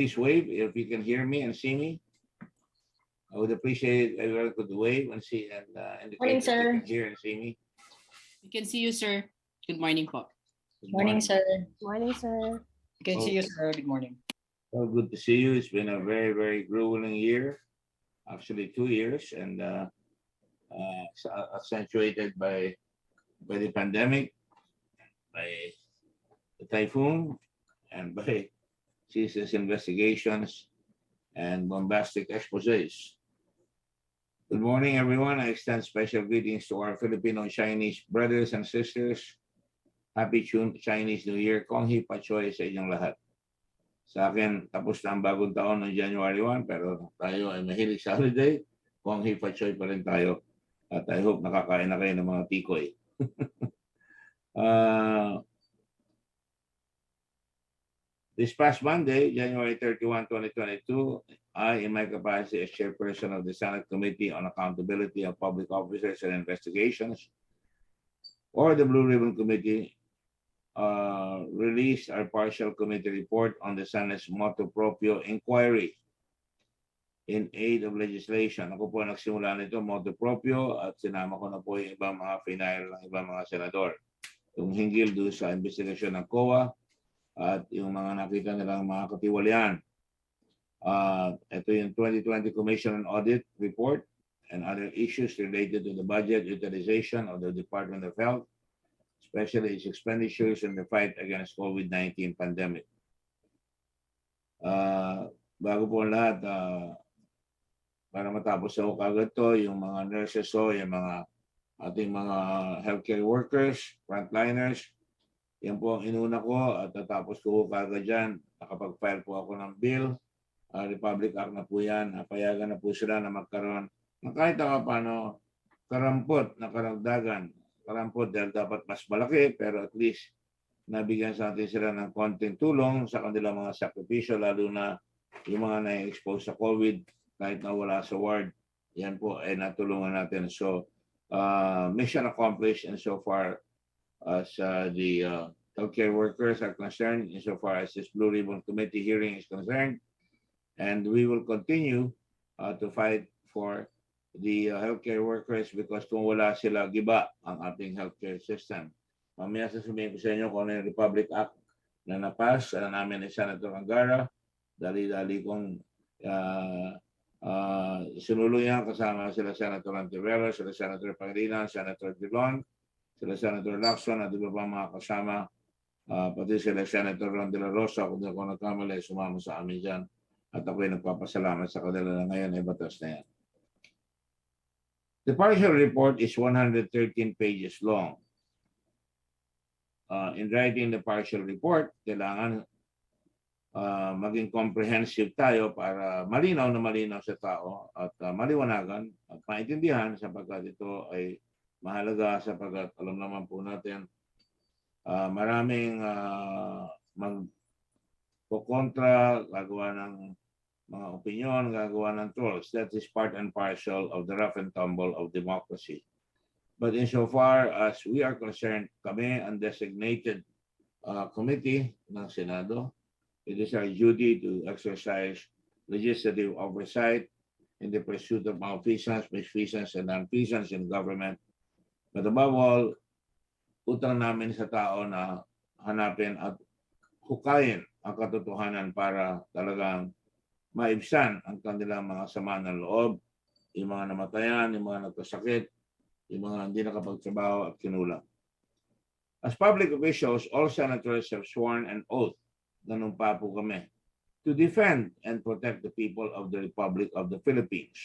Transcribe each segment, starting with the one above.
Please wave if you can hear me and see me. I would appreciate it if you could wave and see and indicate that you can hear and see me. We can see you, sir. Good morning po. Good Morning, sir. Morning, sir. We can see you, sir. Good morning. Well, good to see you. It's been a very, very grueling year, actually 2 years, and accentuated by the pandemic, by the typhoon, and by ceaseless investigations and bombastic exposés. Good morning, everyone. I extend special greetings to our Filipino-Chinese brothers and sisters. Happy Chinese New Year. Kong Hi Pa Choy sa inyong lahat. Sa akin, tapos na ang bagong taon ng January 1, pero tayo ay mahilig sa holiday. Kong Hi Pa Choy pa rin tayo. At I hope nakakain na kayo ng mga tikoy. This past Monday, January 31, 2022, I, in my capacity as chairperson of the Senate Committee on Accountability of Public Officers and Investigations, or the Blue Ribbon Committee, released our partial committee report on the Senate's motu proprio inquiry in aid of legislation. Ako po nagsimula nito, motu proprio, at sinama ko na po yung ibang mga final ng ibang mga senador. Yung hinggil doon sa investigasyon ng COA at yung mga nakita nilang mga katiwalian. Ito yung 2020 Commission on Audit Report and other issues related to the budget utilization of the Department of Health, especially its expenditures in the fight against COVID-19 pandemic. Bago po lahat, para matapos ako kagad to, yung mga nurses o yung mga ating mga healthcare workers, frontliners, yan po ang inuna ko at tatapos ko kagad dyan. Nakapag-file po ako ng bill. Republic Act na po yan. Napayagan na po sila na magkaroon ng kahit paano karampot na karagdagan. Karampot dahil dapat mas malaki pero at least nabigyan sa atin sila ng konting tulong sa kanilang mga sakripisyo lalo na yung mga na-expose sa COVID kahit na wala sa ward. Yan po ay natulungan natin. So, mission accomplished insofar as the healthcare workers are concerned, insofar as this Blue Ribbon Committee hearing is concerned. And we will continue to fight for the healthcare workers because kung wala sila, giba ang ating healthcare system. Mamaya sasabihin ko sa inyo kung ano yung Republic Act na napas namin ni Senator Angara. Dali-dali kong sinuluyan kasama sila Senator Antiveros, sila Senator Pangilinan, Senator Dillon, sila Senator Lacson at iba pa mga kasama, pati sila Senator Ron de la Rosa, kung ako nagkamali, sumama sa amin dyan. At ako'y nagpapasalamat sa kanila na ngayon ay batas na yan. The partial report is 113 pages long. In writing the partial report, kailangan maging comprehensive tayo para malinaw na malinaw sa tao at maliwanagan at maintindihan sapagkat ito ay mahalaga sapagkat alam naman po natin maraming magpokontra, gagawa ng mga opinion, gagawa ng trolls. That is part and parcel of the rough and tumble of democracy. But insofar as we are concerned, kami ang designated committee ng Senado, it is our duty to exercise legislative oversight in the pursuit of malfeasance, misfeasance, and nonfeasance in government. But above all, utang namin sa tao na hanapin at hukayin ang katotohanan para talagang maibsan ang kanilang mga sama ng loob, yung mga namatayan, yung mga nagkasakit, yung mga hindi nakapagtrabaho at kinulang. As public officials, all senators have sworn an oath, nanumpa po kami, to defend and protect the people of the Republic of the Philippines.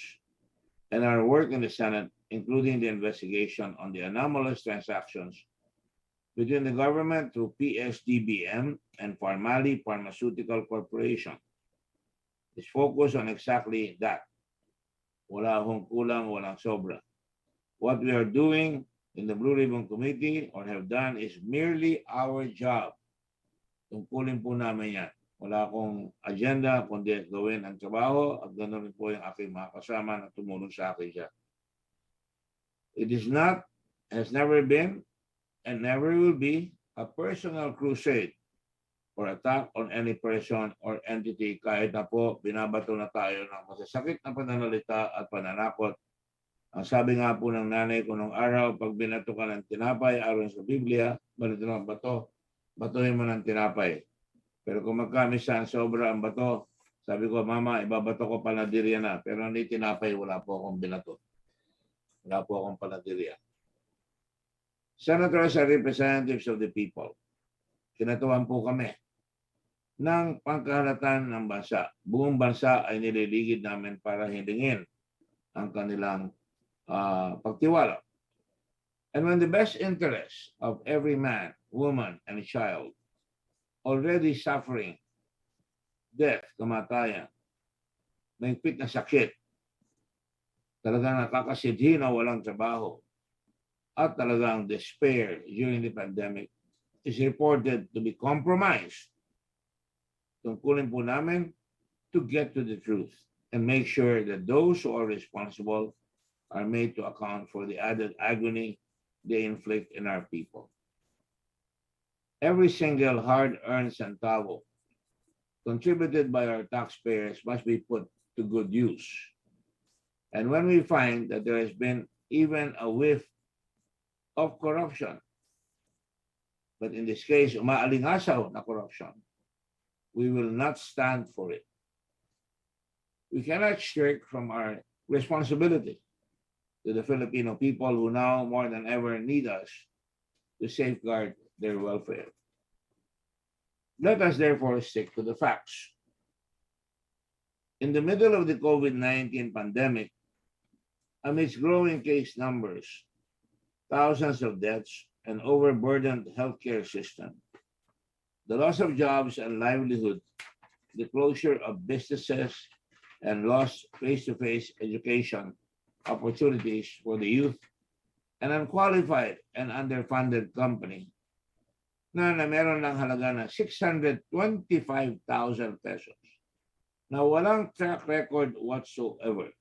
And our work in the Senate, including the investigation on the anomalous transactions between the government through PSDBM and Pharmali Pharmaceutical Corporation, is focused on exactly that. Wala hong kulang, walang sobra. What we are doing in the Blue Ribbon Committee or have done is merely our job. Tungkulin po namin yan. Wala akong agenda kundi gawin ang trabaho at ganoon po yung aking mga kasama na tumulong sa akin siya. It is not, has never been, and never will be a personal crusade or attack on any person or entity kahit na po binabato na tayo ng masasakit na pananalita at pananakot. Ang sabi nga po ng nanay ko nung araw, pag binato ka ng tinapay, aron sa Biblia, balito ng bato, batuhin mo ng tinapay. Pero kung magkamisan, sobra ang bato, sabi ko, Mama, ibabato ko panadirya na. Pero hindi tinapay, wala po akong binato. Wala po akong panadirya. Senators are representatives of the people. Kinatuan po kami ng pangkahalatan ng bansa. Buong bansa ay nililigid namin para hilingin ang kanilang pagtiwala. And when the best interest of every man, woman, and child already suffering death, kamatayan, mahigpit na sakit, talagang nakakasidhi na walang trabaho, at talagang despair during the pandemic is reported to be compromised. Tungkulin po namin to get to the truth and make sure that those who are responsible are made to account for the added agony they inflict in our people. Every single hard-earned centavo contributed by our taxpayers must be put to good use. And when we find that there has been even a whiff of corruption, but in this case, umaalingasaw na corruption, we will not stand for it. We cannot shirk from our responsibility to the Filipino people who now more than ever need us to safeguard their welfare. Let us therefore stick to the facts. In the middle of the COVID-19 pandemic, amidst growing case numbers, thousands of deaths, and overburdened healthcare system, the loss of jobs and livelihood, the closure of businesses, and lost face-to-face education opportunities for the youth, an unqualified and underfunded company na meron ng halaga na 625,000 pesos na walang track record whatsoever.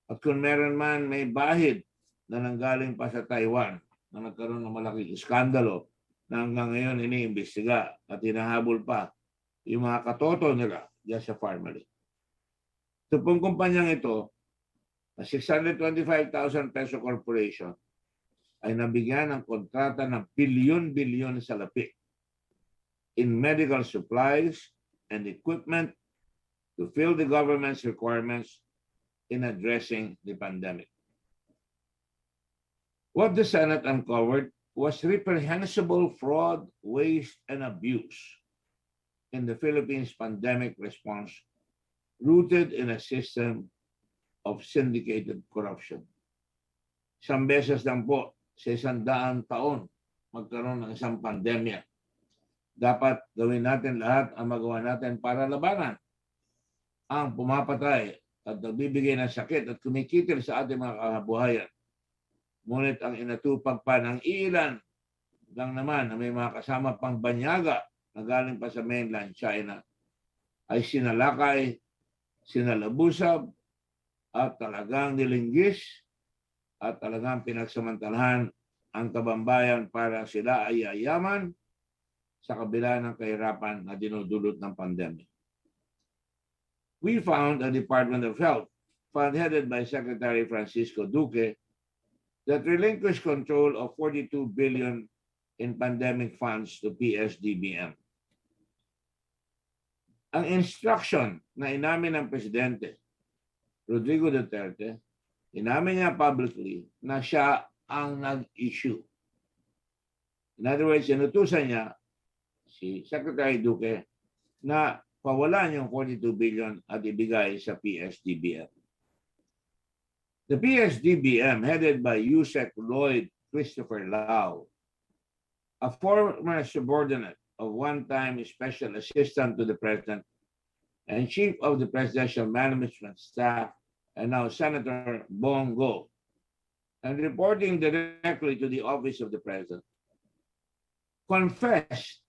At kung meron man may bahid na nanggaling pa sa Taiwan na nagkaroon ng malaking iskandalo na hanggang ngayon iniimbestiga at hinahabol pa yung mga katoto nila diyan sa family. Ito pong kumpanyang ito, na 625,000 peso corporation, ay nabigyan ng kontrata ng bilyon-bilyon sa lapi in medical supplies and equipment to fill the government's requirements in addressing the pandemic. What the Senate uncovered was reprehensible fraud, waste, and abuse in the Philippines' pandemic response, rooted in a system of syndicated corruption. Isang beses lang po sa 100 taon magkaroon ng isang pandemya. Dapat gawin natin lahat ang magawa natin para labanan ang pumapatay at nagbibigay ng sakit at kumikitil sa ating mga kabuhayan. Ngunit ang inatupag pa ng ilan lang naman na may mga kasama pang banyaga na galing pa sa mainland China ay sinalakay, sinalabusab, at talagang nilinggis at talagang pinagsamantalahan ang kabambayan para sila ay yayaman sa kabila ng kahirapan na dinudulot ng pandemya. We found a Department of Health, fund headed by Secretary Francisco Duque, that relinquished control of 42 billion in pandemic funds to PSDBM. Ang instruction na inamin ng Presidente Rodrigo Duterte, inamin niya publicly na siya ang nag-issue. In other words, inutusan niya si Secretary Duque na pawalan yung 42 billion at ibigay sa PSDBM. The PSDBM, headed by Yusek Lloyd Christopher Lau, a former subordinate of one-time Special Assistant to the President and Chief of the Presidential Management Staff, and now Senator Bongo, and reporting directly to the Office of the President, confessed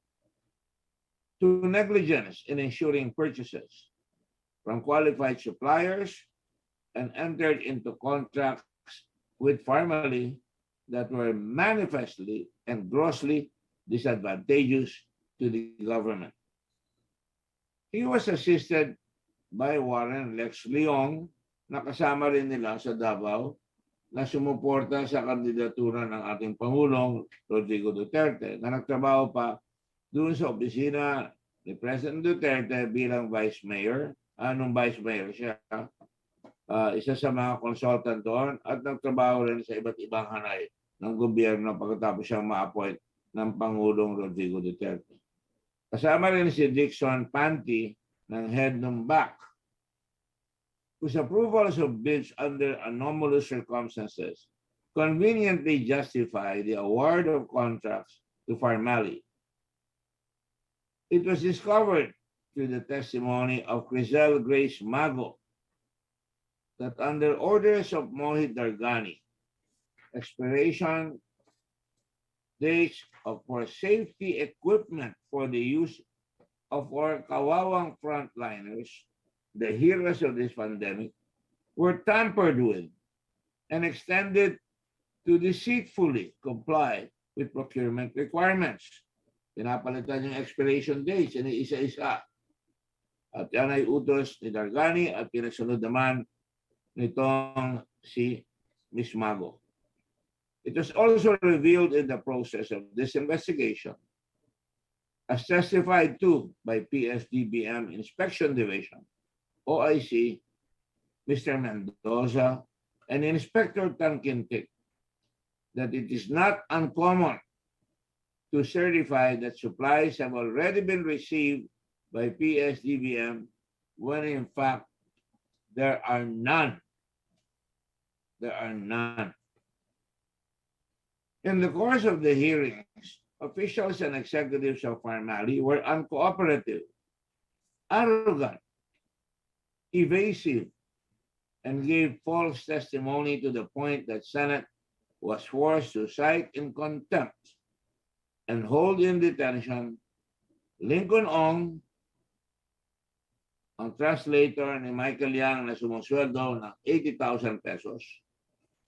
to negligence in ensuring purchases from qualified suppliers and entered into contracts with family that were manifestly and grossly disadvantageous to to the government. He was assisted by Warren Lex Leong na kasama rin nila sa Davao na sumuporta sa kandidatura ng ating Pangulong Rodrigo Duterte na nagtrabaho pa doon sa opisina ni President Duterte bilang Vice Mayor. Anong Vice Mayor siya? Isa sa mga consultant doon at nagtrabaho rin sa iba't ibang hanay ng gobyerno pagkatapos siyang ma-appoint ng Pangulong Rodrigo Duterte. Kasama rin si Dixon Panty ng head ng BAC, whose approvals of bids under anomalous circumstances conveniently justify the award of contracts to Farmally. It was discovered through the testimony of Crisel Grace Mago that under orders of Mohit Dargani, expiration dates for safety equipment for the use of our kawawang frontliners, the heroes of this pandemic, were tampered with and extended to deceitfully comply with procurement requirements. Pinapalitan yung expiration dates, isa-isa. At yan ay utos ni Dargani at pinasunod naman nitong si Ms. Mago. It was also revealed in the process of this investigation, as testified to by PSDBM Inspection Division, OIC, Mr. Mendoza, and Inspector Tanquintic, that it is not uncommon to certify that supplies have already been received by PSDBM when in fact there are none. There are none. In the course of the hearings, officials and executives of Farmally were uncooperative, arrogant, evasive, and gave false testimony to the point that Senate was forced to cite in contempt and hold in detention Lincoln Ong, ang translator ni Michael Yang na sumusweldo ng 80,000 pesos,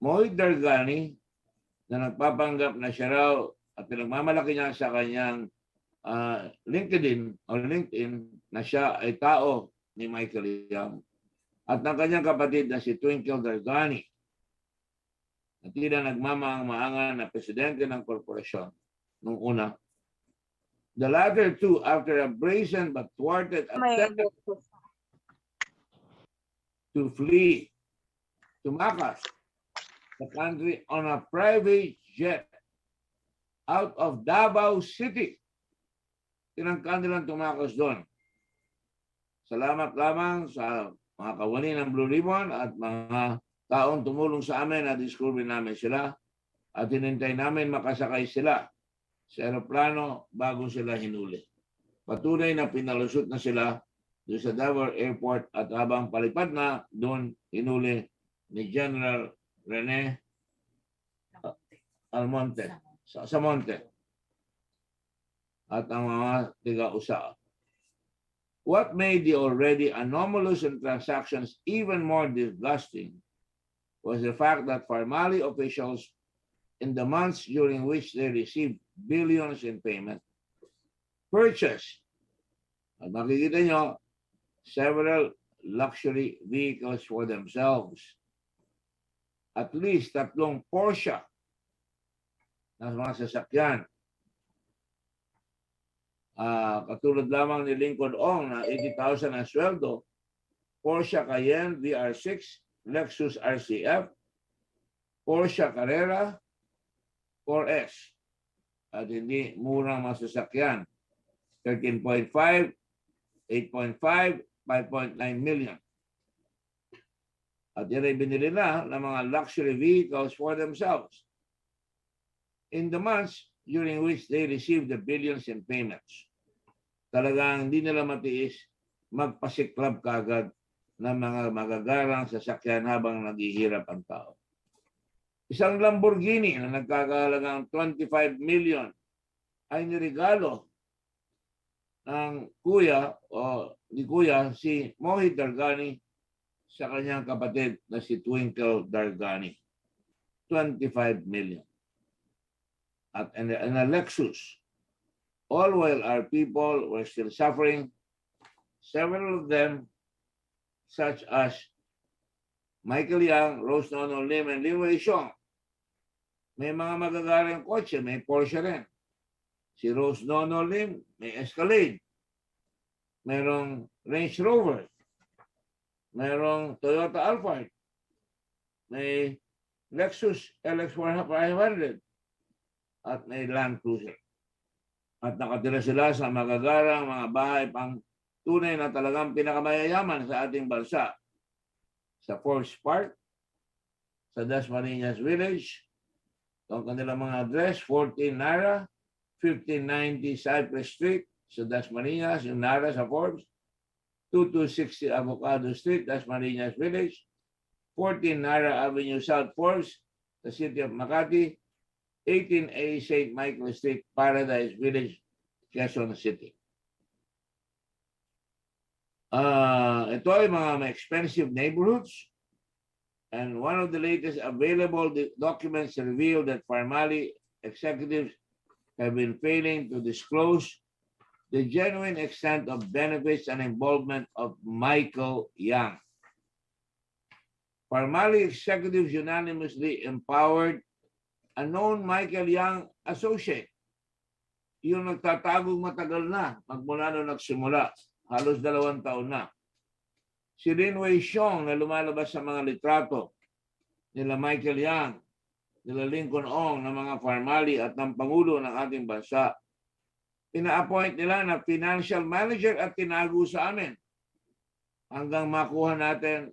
Mohit Dargani na nagpapanggap na siya raw at pinagmamalaki niya sa kanyang LinkedIn na siya ay tao ni Michael Yang, at ng kanyang kapatid na si Twinkle Dargani na tila nagmamaang-maangan na presidente ng korporasyon nung una. The latter two, after a brazen but thwarted attempt to flee, tumakas the country on a private jet out of Davao City. Tinangkan nilang tumakas doon. Salamat lamang sa mga kawani ng Blue Ribbon at mga taong tumulong sa amin na discover namin sila at hinintay namin makasakay sila sa aeroplano bago sila hinuli. Patunay na pinalusot na sila doon sa Davao Airport at habang palipad na doon hinuli ni General Rene Almonte sa Monte at ang mga tiga-usa. What made the already anomalous transactions even more disgusting was the fact that Farmally officials, in the months during which they received billions in payment, purchased, at makikita nyo, several luxury vehicles for themselves. At least 3 Porsche na mga sasakyan. Katulad lamang ni Lincoln Ong na 80,000 ang sweldo, Porsche Cayenne VR6, Lexus RCF, Porsche Carrera 4S. At hindi murang masasakyan. 13.5, 8.5, 5.9 million. At yan ay binili na ng mga luxury vehicles for themselves in the months during which they received the billions in payments. Talagang hindi nila matiis magpasiklab kagad ng mga magagarang sasakyan habang naghihirap ang tao. Isang Lamborghini na nagkakahalagang 25 million ay nirigalo ng kuya o ni kuya si Mohit Dargani sa kanyang kapatid na si Twinkle Dargani. 25 million. At a Lexus all while our people were still suffering. Several of them, such as Michael Yang, Rose Nono Lim, and Lim Wei Xiong, may mga magagarang kotse, may Porsche rin. Si Rose Nono Lim, may Escalade. Merong Range Rover. Merong Toyota Alphard. May Lexus LX500. At may Land Cruiser. At nakatira sila sa magagarang mga bahay pang tunay na talagang pinakamayayaman sa ating bansa. Sa Forbes Park, sa Dasmariñas Village, ang kanilang mga address, 14 Nara, 1590 Cypress Street, sa Dasmariñas, yung Nara sa Forbes, 2260 Avocado Street, Dasmariñas Village, 14 Nara Avenue South Forbes, sa City of Makati, 18A St. Michael Street, Paradise Village, Quezon City. Ito ay mga expensive neighborhoods, and one of the latest available documents reveal that Farmali executives have been failing to disclose the genuine extent of benefits and involvement of Michael Yang. Farmali executives unanimously empowered a known Michael Yang associate. Yung nagtatagong matagal na, magmula nung nagsimula, halos 2 taon na. Si Lim Wei Xiong na lumalabas sa mga litrato nila Michael Yang, nila Lincoln Ong, ng mga Farmali at ng Pangulo ng ating bansa. Ina-appoint nila na financial manager at tinago sa amin. Hanggang makuha natin,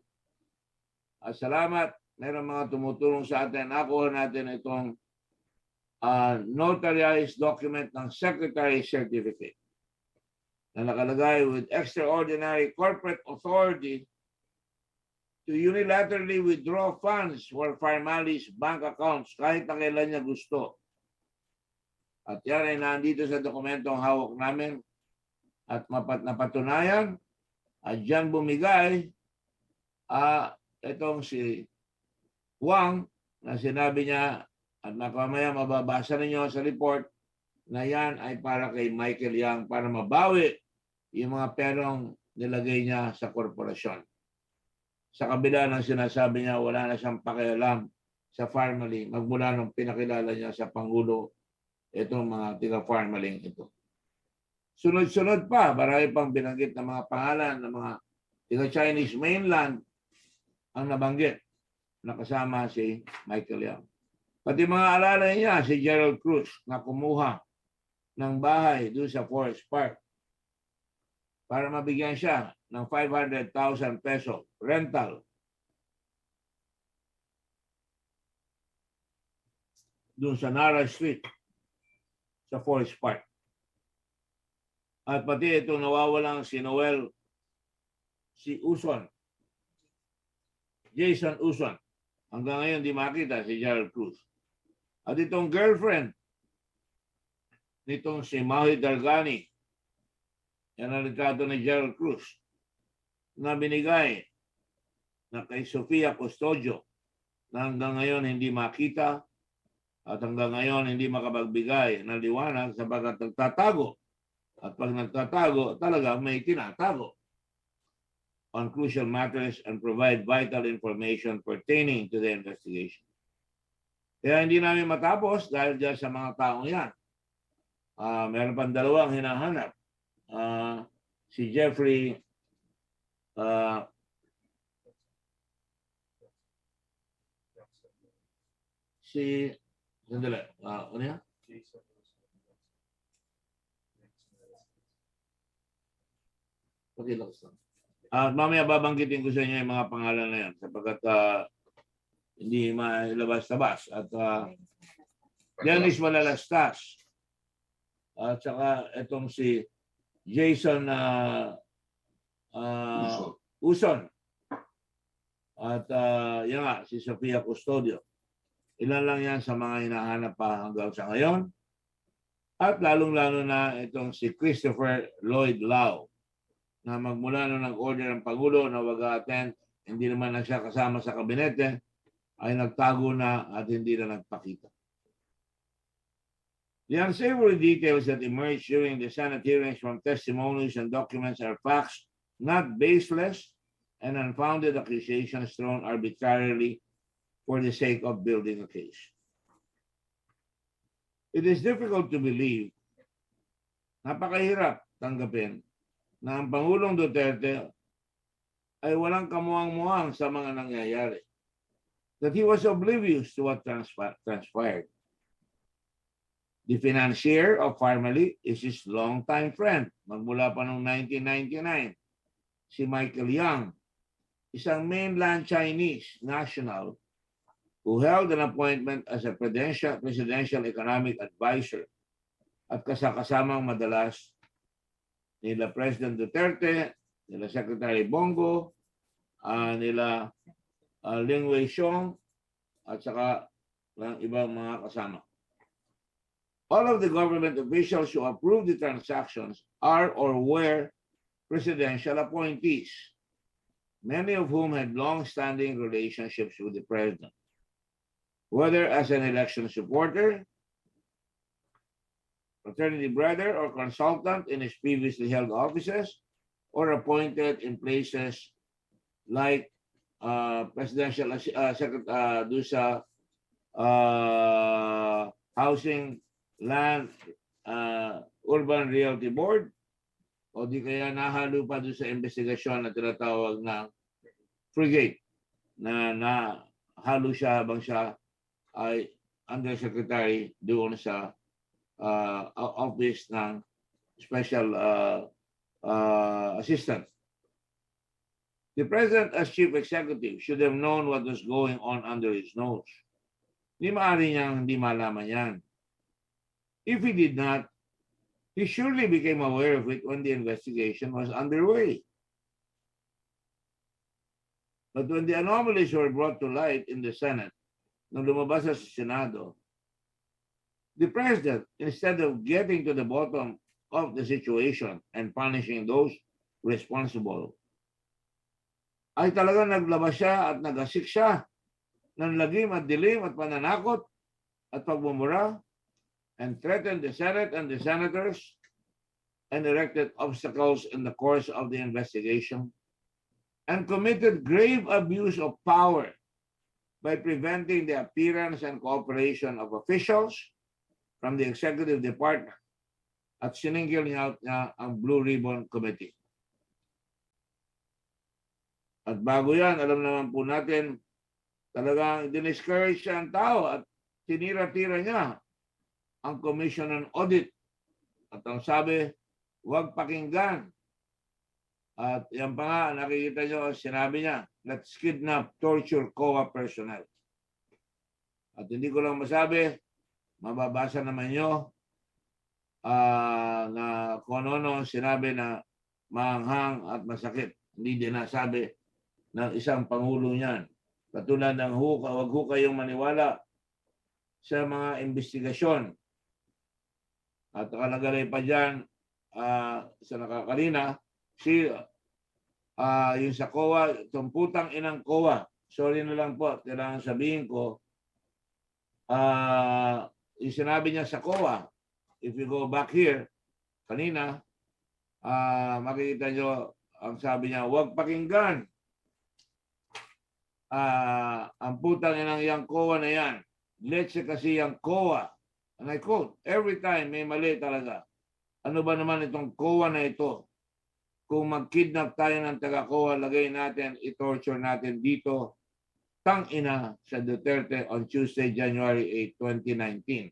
salamat, mayroong mga tumutulong sa atin, nakuha natin itong notarized document ng Secretary Certificate na nakalagay with extraordinary corporate authority to unilaterally withdraw funds for Farmali's bank accounts kahit na kailan niya gusto. At yan ay nandito sa dokumentong hawak namin at napatunayan at dyan bumigay itong si Wang na sinabi niya at makamaya mababasa ninyo sa report na yan ay para kay Michael Yang para mabawi yung mga perong nilagay niya sa korporasyon. Sa kabila ng sinasabi niya, wala na siyang pakialam sa Farmally magmula nung pinakilala niya sa Pangulo itong mga tiga-Farmaling ito. Sunod-sunod pa, marami pang binanggit na mga pangalan ng mga tiga-Chinese mainland ang nabanggit na kasama si Michael Yang. Pati mga alalay niya, si Gerald Cruz na kumuha ng bahay doon sa Forest Park para mabigyan siya ng 500,000 peso rental. Doon sa Nara Street sa Forest Park. At pati ito nawawalang si Noel, si Uson, Jason Uson. Hanggang ngayon di makita si Gerald Cruz. At itong girlfriend nitong si Mahi Dargani, yan ang retrato ni Gerald Cruz na binigay na kay Sofia Custodio na hanggang ngayon hindi makita at hanggang ngayon hindi makapagbigay ng liwanag sapagkat nagtatago. At pag nagtatago, talaga may tinatago on crucial matters and provide vital information pertaining to the investigation. Kaya hindi namin matapos dahil dyan sa mga taong yan. Meron pang 2 hinahanap. Si Jeffrey sandali, ano yan? Pakilakas lang. Mamaya babanggitin ko sa inyo yung mga pangalan na yan sapagkat hindi mailabas-tabas. At Dennis Malalastas. At saka itong si Jason Uson. At yan nga, si Sofia Custodio. Ilan lang yan sa mga hinahanap pa hanggang sa ngayon. At lalong-lalo na itong si Christopher Lloyd Lau na magmula nung nag-order ng Pangulo na wag attend, hindi naman na siya kasama sa kabinete, ay nagtago na at hindi na nagpakita. The unsavory details that emerged during the Senate hearings from testimonies and documents are facts, not baseless and unfounded accusations thrown arbitrarily for the sake of building a case. It is difficult to believe, napakahirap tanggapin, na ang Pangulong Duterte ay walang kamuang-muang sa mga nangyayari. That he was oblivious to what transpired. The financier of Farmally is his longtime friend, magmula pa noong 1999. Si Michael Young, isang mainland Chinese national who held an appointment as a presidential economic advisor at kasamang madalas nila President Duterte, nila Secretary Bongo, nila Ling Wei-xiong, at saka ng ibang mga kasama. All of the government officials who approved the transactions are or were presidential appointees, many of whom had long-standing relationships with the president, whether as an election supporter, fraternity brother, or consultant in his previously held offices, or appointed in places like presidential housing, land, urban realty board, o di kaya nahalo pa doon sa investigasyon na tinatawag na frigate na nahalo siya habang siya ay undersecretary doon sa office ng special assistant. The president as chief executive should have known what was going on under his nose. Di maaari niyang hindi malaman yan. If he did not, he surely became aware of it when the investigation was underway. But when the anomalies were brought to light in the Senate, nung lumabas sa Senado, the president, instead of getting to the bottom of the situation and punishing those responsible, ay talagang naglabas siya at nagasik siya ng lagim at dilim at pananakot at pagmumura, and threatened the Senate and the senators and erected obstacles in the course of the investigation, and committed grave abuse of power by preventing the appearance and cooperation of officials from the executive department at siningil niya ang Blue Ribbon Committee. At bago yan, alam naman po natin, talagang diniscourage siya ang tao at tinira-tira niya ang Commission on Audit. At ang sabi, huwag pakinggan. At yan pa nga, nakikita nyo, sinabi niya, let's kidnap, torture COA personnel. At hindi ko lang masabi, mababasa naman nyo na kung ano sinabi na maanghang at masakit. Hindi din nasabi ng isang pangulo niyan. Katulad ng huwag ho kayong maniwala sa mga investigasyon. At nakalagay pa dyan sa nakakalina, yung sa COA, itong putang inang COA, sorry na lang po, kailangan sabihin ko, yung sinabi niya sa COA, if you go back here, kanina, makikita nyo, ang sabi niya, huwag pakinggan ang putang inang yang COA na yan. Let's kasi yung COA. And I quote, every time may mali talaga. Ano ba naman itong COA na ito? Kung mag-kidnap tayo ng taga-COA, lagay natin, i-torture natin dito, tang-ina sa Duterte on Tuesday, January 8, 2019.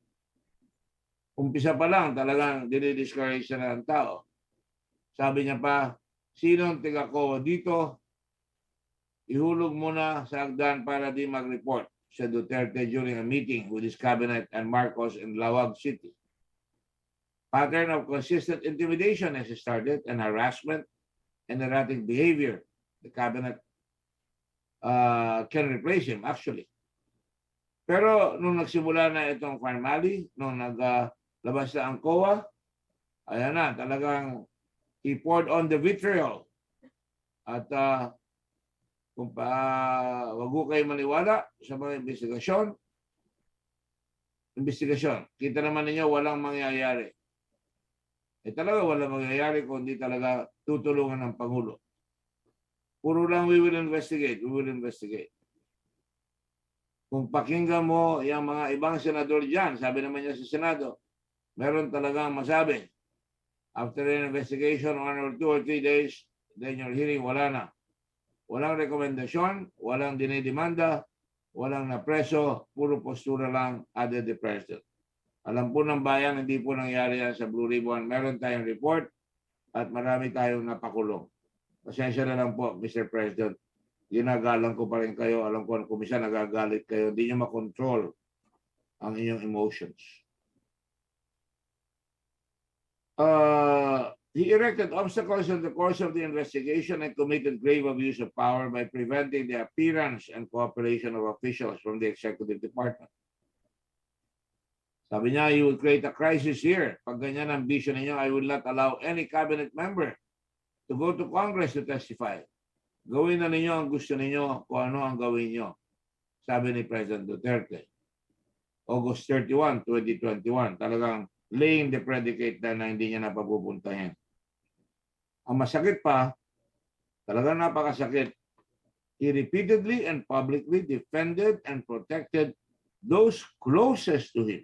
Umpisa pa lang, talagang dinidiscourage na ng tao. Sabi niya pa, sinong taga-COA dito? Ihulog muna sa hagdan para di mag-report sa Duterte during a meeting with his cabinet and Marcos in Lawag City. Pattern of consistent intimidation has started and harassment and erratic behavior. The cabinet can replace him actually. Pero nung nagsimula na itong Farmally, nung naglabas na ang COA, ayan na, talagang he poured on the vitriol. At kung wag ko kayo maniwala sa mga investigasyon, investigasyon. Kita naman ninyo, walang mangyayari. Talaga walang mangyayari kung di talaga tutulungan ng Pangulo. Puro lang, we will investigate, we will investigate. Kung pakinggan mo yung mga ibang senador dyan, sabi naman niya sa Senado, meron talagang masabi. After an investigation, 1 or 2 or 3 days, then your hearing, wala na. Walang rekomendasyon, walang dinidemanda, walang napreso, puro postura lang, added the President. Alam po ng bayan, hindi po nangyari yan sa Blue Ribbon. Meron tayong report at marami tayong napakulong. Pasensya na lang po, Mr. President. Ginagalang ko pa rin kayo. Alam ko kung minsan nagagalit kayo. Hindi nyo makontrol ang inyong emotions. He erected obstacles in the course of the investigation and committed grave abuse of power by preventing the appearance and cooperation of officials from the executive department. Sabi niya, you will create a crisis here. Pag ganyan ang vision ninyo, I will not allow any cabinet member to go to Congress to testify. Gawin na ninyo ang gusto ninyo kung ano ang gawin nyo. Sabi ni President Duterte. August 31, 2021. Talagang laying the predicate na hindi niya napapupuntahin. Ang masakit pa, talagang napakasakit. He repeatedly and publicly defended and protected those closest to him,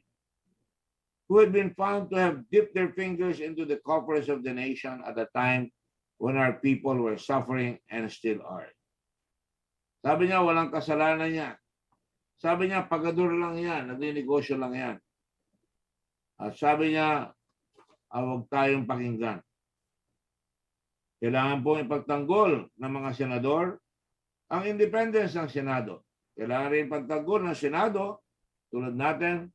who had been found to have dipped their fingers into the coffers of the nation at a time when our people were suffering and still are. Sabi niya, walang kasalanan niya. Sabi niya, pagador lang yan, nagninegosyo lang yan. At sabi niya, huwag tayong pakinggan. Kailangan pong ipagtanggol ng mga senador ang independence ng Senado. Kailangan rin ipagtanggol ng Senado, tulad natin,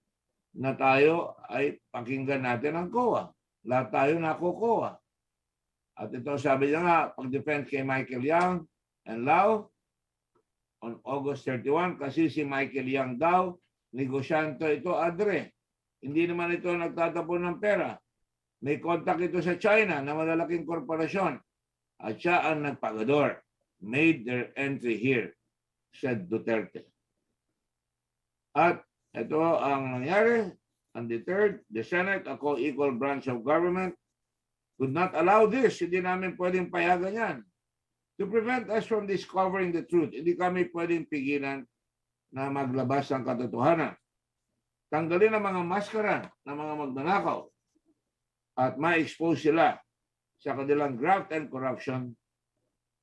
na tayo ay pakinggan natin ang COA. Lahat tayo nakukuha. At ito sabi niya nga, pag-defend kay Michael Yang and Lau on August 31, kasi si Michael Yang daw, negosyante ito adre. Hindi naman ito nagtatapon ng pera. May contact ito sa China na malalaking korporasyon. At siya ang nagpagador. Made their entry here, said Duterte. At ito ang nangyari. Undeterred, the Senate, a co-equal branch of government, could not allow this. Hindi namin pwedeng payagan yan. To prevent us from discovering the truth, hindi kami pwedeng pigilan na maglabas ng katotohanan. Tanggalin ang mga maskara ng mga magnanakaw at ma-expose sila sa kanilang graft and corruption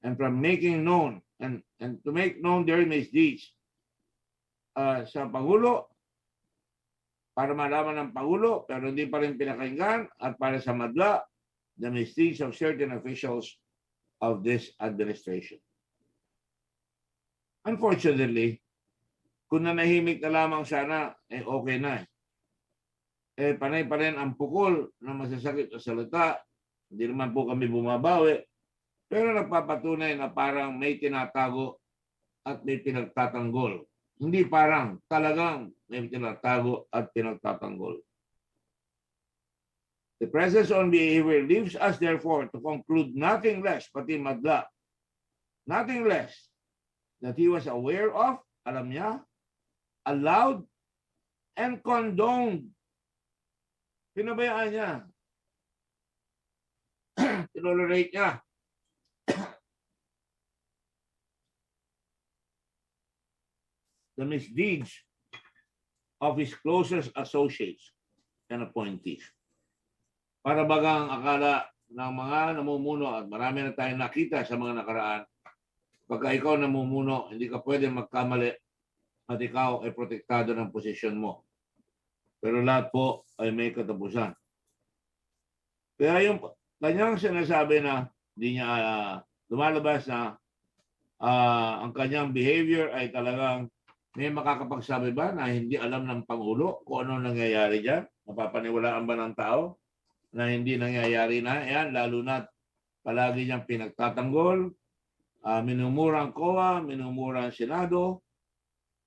and from making known and to make known their misdeeds sa Pangulo, para malaman ng Pangulo pero hindi pa rin pinakinggan, at para sa madla the misdeeds of certain officials of this administration. Unfortunately, kung nanahimik na lamang sana, okay na. Panay pa rin ang pukol na masasakit na salita. Hindi naman po kami bumabawi. Pero nagpapatunay na parang may tinatago at may pinagtatanggol. Hindi parang, talagang may tinatago at pinagtatanggol. The President's own behavior leaves us therefore to conclude nothing less, pati madla, nothing less that he was aware of, alam niya, allowed, and condoned. Pinabayaan niya. Tinolerate niya. The misdeeds of his closest associates and appointees. Para bagang akala ng mga namumuno, at marami na tayong nakita sa mga nakaraan, pagka ikaw namumuno, hindi ka pwede magkamali at ikaw ay protektado ng posisyon mo. Pero lahat po ay may katapusan. Kaya yung kanyang sinasabi na hindi niya lumalabas na ang kanyang behavior ay talagang may makakapagsabi ba na hindi alam ng Pangulo kung ano nangyayari dyan? Napapaniwalaan ba ng tao na hindi nangyayari na yan? Lalo na palagi niyang pinagtatanggol, minumura ang COA, minumura ang Senado,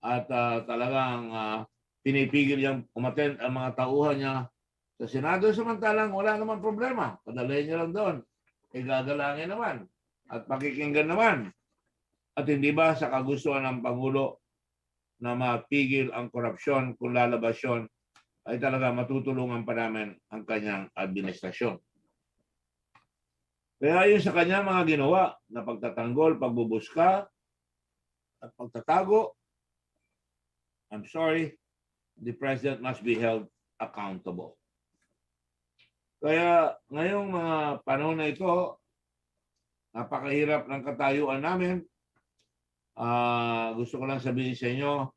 at talagang pinipigil niyang umattend ang mga tauhan niya sa Senado, samantalang wala naman problema. Padalayan niya lang doon. Gagalangin naman at pakikinggan naman. At hindi ba sa kagustuhan ng Pangulo na mapigil ang korupsyon kung lalabas yun ay talaga matutulungan pa namin ang kanyang administrasyon. Kaya yun sa kanya mga ginawa na pagtatanggol, pagbubuska, at pagtatago, I'm sorry, the President must be held accountable. Kaya ngayong mga panahon na ito, napakahirap ng katayuan namin. Gusto ko lang sabihin sa inyo,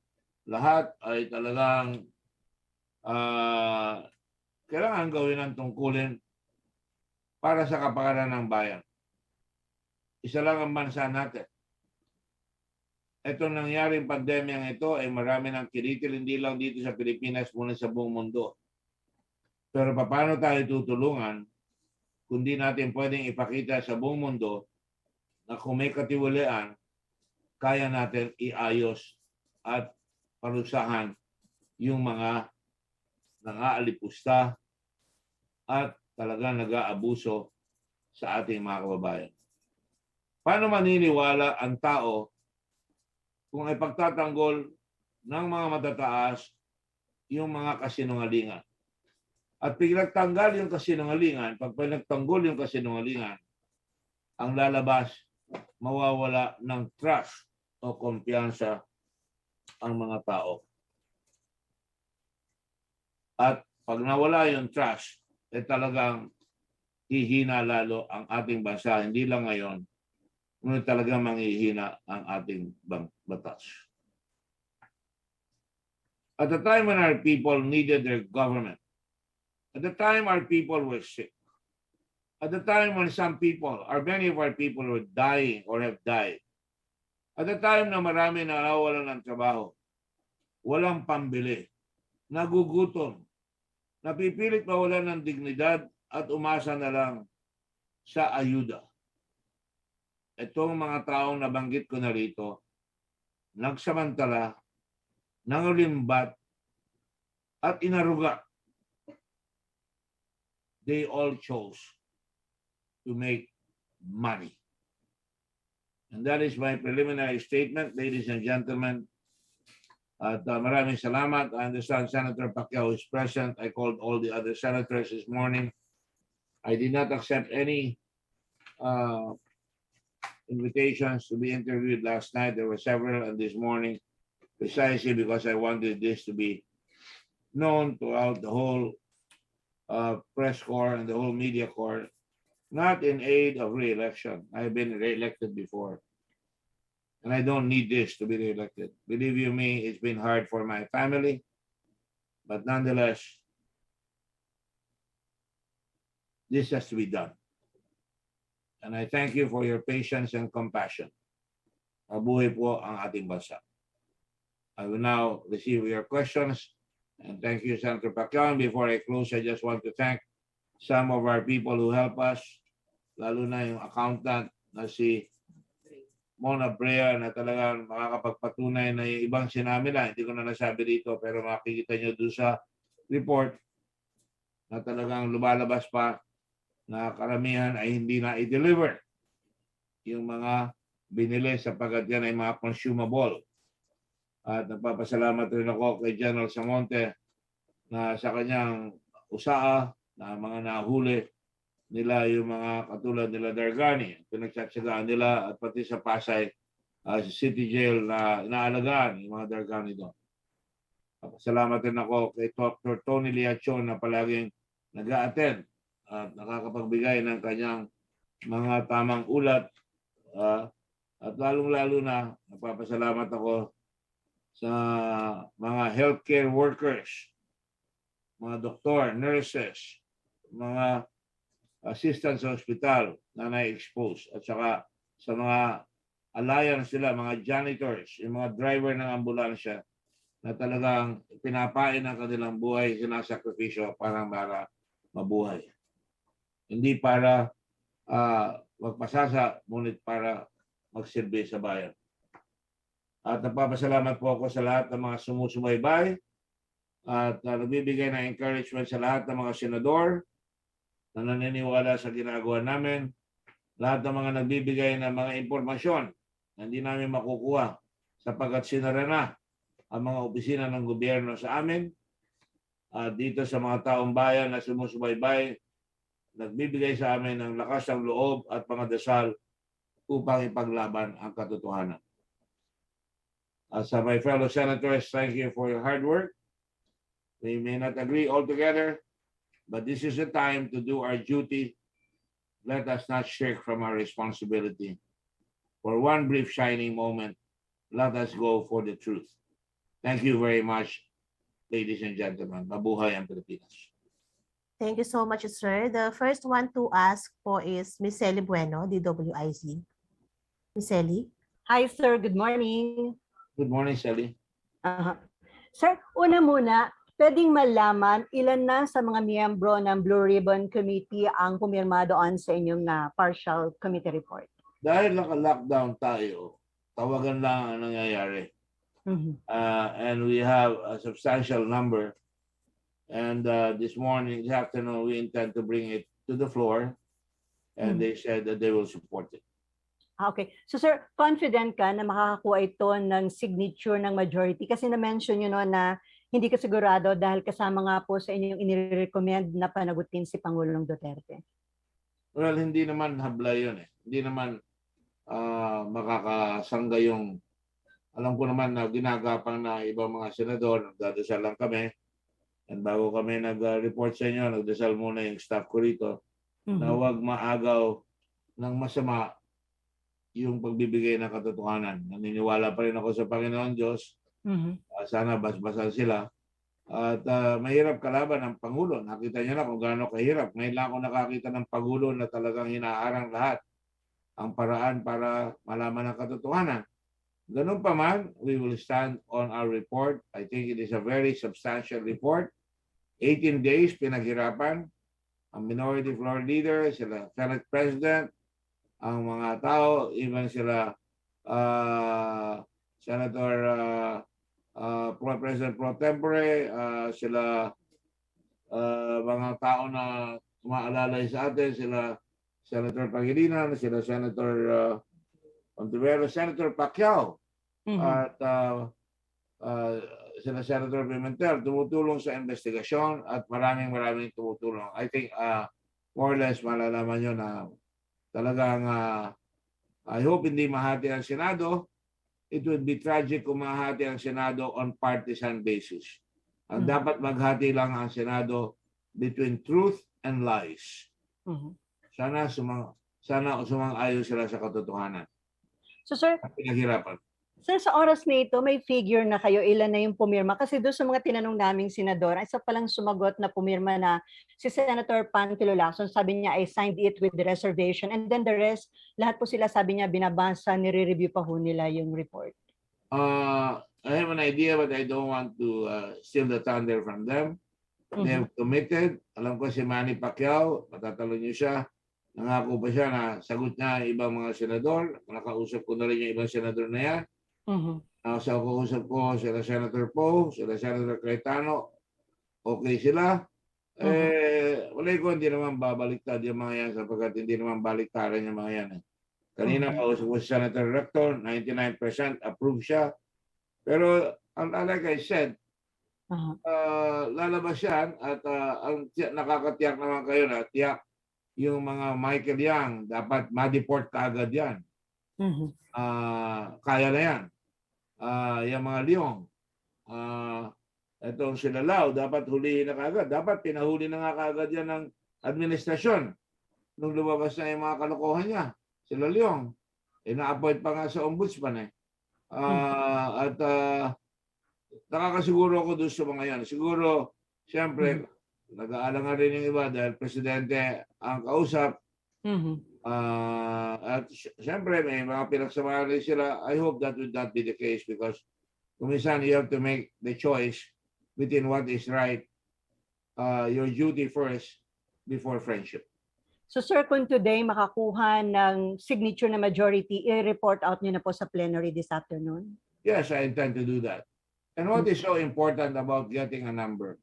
lahat ay talagang kailangan gawin ang tungkulin para sa kapakanan ng bayan. Isa lang ang bansa natin. Itong nangyaring pandemyang ito ay marami ng kinitil, hindi lang dito sa Pilipinas, muna sa buong mundo. Pero paano tayo tutulungan kundi natin pwedeng ipakita sa buong mundo na kung may katiwalian, kaya natin iayos at parusahan yung mga nang-aalipusta at talagang nag-aabuso sa ating mga kababayan. Paano maniniwala ang tao kung ay pagtatanggol ng mga matataas yung mga kasinungalingan? At pinagtanggal yung kasinungalingan, pag pinagtanggol yung kasinungalingan, ang lalabas, mawawala ng trust o kumpiyansa ang mga tao. At pag nawala yung trust, talagang hihina lalo ang ating bansa. Hindi lang ngayon, ngunit talagang manghihina ang ating batas. At the time when our people needed their government, at the time our people were sick, at the time when some people, or many of our people were dying or have died, at the time na marami na nawawalan ng trabaho, walang pambili, nagugutom, napipilit mawalan ng dignidad at umasa na lang sa ayuda. Itong mga taong nabanggit ko na rito, nagsamantala, nangulimbat, at inaruga. They all chose to make money. And that is my preliminary statement, ladies and gentlemen. At maraming salamat. I understand Senator Pacquiao is present. I called all the other senators this morning. I did not accept any invitations to be interviewed last night. There were several, and this morning, precisely because I wanted this to be known throughout the whole press corps and the whole media corps, not in aid of re-election. I've been re-elected before. And I don't need this to be re-elected. Believe you me, it's been hard for my family. But nonetheless, this has to be done. And I thank you for your patience and compassion. Mabuhay po ang ating bansa. I will now receive your questions. And thank you, Senator Pacquiao. And before I close, I just want to thank some of our people who help us, lalo na yung accountant na si Mona Brea na talagang makakapagpatunay na yung ibang sinabi na, hindi ko na nasabi dito, pero makikita nyo doon sa report na talagang lumalabas pa na karamihan ay hindi na i-deliver yung mga binili sapagkat yan ay mga consumable. At nagpapasalamat rin ako kay General Samonte na sa kanyang usaa na mga nahuli nila yung mga katulad nila Dargani, pinagtsatsagaan nila at pati sa Pasay City Jail na inaalagaan yung mga Dargani doon. Salamat rin ako kay Dr. Tony Liachon na palaging nag-a-attend at nakakapagbigay ng kanyang mga tamang ulat at lalong-lalo na nagpapasalamat ako sa mga healthcare workers, mga doktor, nurses, mga assistants sa hospital na na-expose at saka sa mga alliance sila, mga janitors, yung mga driver ng ambulansya na talagang pinapain ang kanilang buhay, sinasakripisyo para mabuhay. Hindi para magpasasa, ngunit para magsilbi sa bayan. At nagpapasalamat po ako sa lahat ng mga sumusubaybay at nagbibigay ng encouragement sa lahat ng mga senador na naniniwala sa ginagawa namin, lahat ng mga nagbibigay ng mga impormasyon na hindi namin makukuha sapagkat sinara na ang mga opisina ng gobyerno sa amin. dito sa mga taong bayan na sumusubaybay, nagbibigay sa amin ng lakas ng loob at mga dasal upang ipaglaban ang katotohanan. Sa my fellow senators, thank you for your hard work. We may not agree altogether, but this is the time to do our duty. Let us not shirk from our responsibility. For one brief shining moment, let us go for the truth. Thank you very much, ladies and gentlemen. Mabuhay ang Pilipinas. Thank you so much, sir. The first one to ask po is Miss Celly Bueno, DWIZ. Miss Celly? Hi, sir. Good morning. Good morning, Sally. Sir, una muna, pwedeng malaman ilan na sa mga miyembro ng Blue Ribbon Committee ang pumirma doon sa inyong partial committee report? Dahil naka-lockdown tayo, tawagan lang ang nangyayari. And we have a substantial number. And this afternoon, we intend to bring it to the floor. And they said that they will support it. Okay. So sir, confident ka na makakakuha ito ng signature ng majority? Kasi na-mention nyo na hindi ka sigurado dahil kasama nga po sa inyong inirecommend na panagutin si Pangulong Duterte. Well, hindi naman habla yun eh. Hindi naman makakasangga yung, alam ko naman na ginagapang na ibang mga senador, nagdadasal lang kami. And bago kami nag-report sa inyo, nagdasal muna yung staff ko rito na huwag maagaw ng masama yung pagbibigay ng katotohanan. Naniniwala pa rin ako sa Panginoon Diyos. Sana basbasan sila. At mahirap kalaban ng Pangulo. Nakita niyo na kung gaano kahirap. Ngayon lang ako nakakita ng Pangulo na talagang hinaharang lahat ang paraan para malaman ang katotohanan. Ganun pa man, we will stand on our report. I think it is a very substantial report. 18 days pinaghirapan. Ang minority floor leader, sila Senate President, ang mga tao, even sila Senator President Pro Tempore, sila mga tao na umaalalay sa atin, sila Senator Pangilinan, sila Senator Ontiveros, Senator Pacquiao, at sila Senator Pimentel, tumutulong sa investigasyon at maraming tumutulong. I think more or less malalaman nyo na talagang I hope hindi mahati ang Senado. It would be tragic kung mahati ang Senado on partisan basis. Ang dapat maghati lang ang Senado between truth and lies. Sana sumang-ayon sila sa katotohanan. So sir, Pinaghirapan. Sir, sa oras na ito, may figure na kayo ilan na yung pumirma? Kasi doon sa mga tinanong naming senador, isa palang sumagot na pumirma na si Senator Panfilo Lacson. Sabi niya, I signed it with the reservation. And then the rest, lahat po sila sabi niya, binabasa, nire-review pa ho nila yung report. I have an idea but I don't want to steal the thunder from them. They have committed. Alam ko si Manny Pacquiao, matatalo niyo siya. Nangako pa siya na sagot niya ibang mga senador. Nakausap ko na rin yung ibang senador na yan. Sa kausap ko sila Senator Poe, sila Senator Cayetano, okay sila. Walay ko hindi naman babaliktad yung mga yan sapagkat hindi naman baliktaran yung mga yan. Kanina kausap ko si Senator Rector, 99% approve siya. Pero like I said, lalabas yan at ang nakakatiyak naman kayo na tiyak yung mga Michael Yang dapat ma-deport kaagad yan. Kaya na yan. Yung mga Leong, itong sila Lao, dapat hulihin na kaagad. Dapat pinahuli na nga kaagad yan ng administrasyon nung lumabas na yung mga kalokohan niya. Sila Leong, na-appoint pa nga sa ombudsman eh. At nakakasiguro ako doon sa mga yan. Siguro, siyempre, nag-aalangan rin yung iba dahil presidente ang kausap. At siyempre may mga pinagsamahan rin sila. I hope that would not be the case because kuminsan you have to make the choice between what is right, your duty first before friendship. So sir, kung today makakuha ng signature na majority, i-report out niyo na po sa plenary this afternoon? Yes, I intend to do that. And what is so important about getting a number?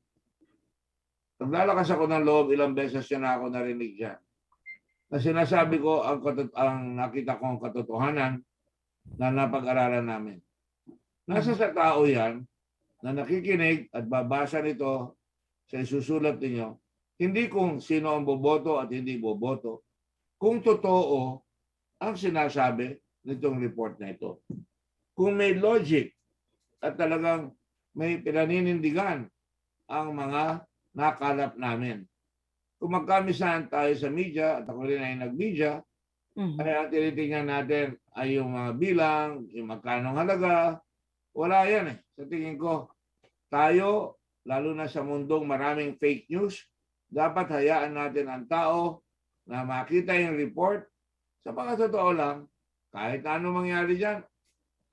Naglalakas ako ng loob, ilang beses na ako narinig dyan. Na sinasabi ko ang nakita kong katotohanan na napag-aralan namin. Nasa sa tao yan na nakikinig at babasa nito sa isusulat ninyo, hindi kung sino ang boboto at hindi boboto, kung totoo ang sinasabi nitong report na ito. Kung may logic at talagang may pinaninindigan ang mga nakalap namin. Kung magkamisahan tayo sa media, at ako rin ay nag-media, ay ang tinitingnan natin ay yung mga bilang, yung magkano halaga. Wala yan eh. Sa tingin ko, tayo, lalo na sa mundong maraming fake news, dapat hayaan natin ang tao na makita yung report. Sa pagkatotoo lang, kahit ano mangyari dyan,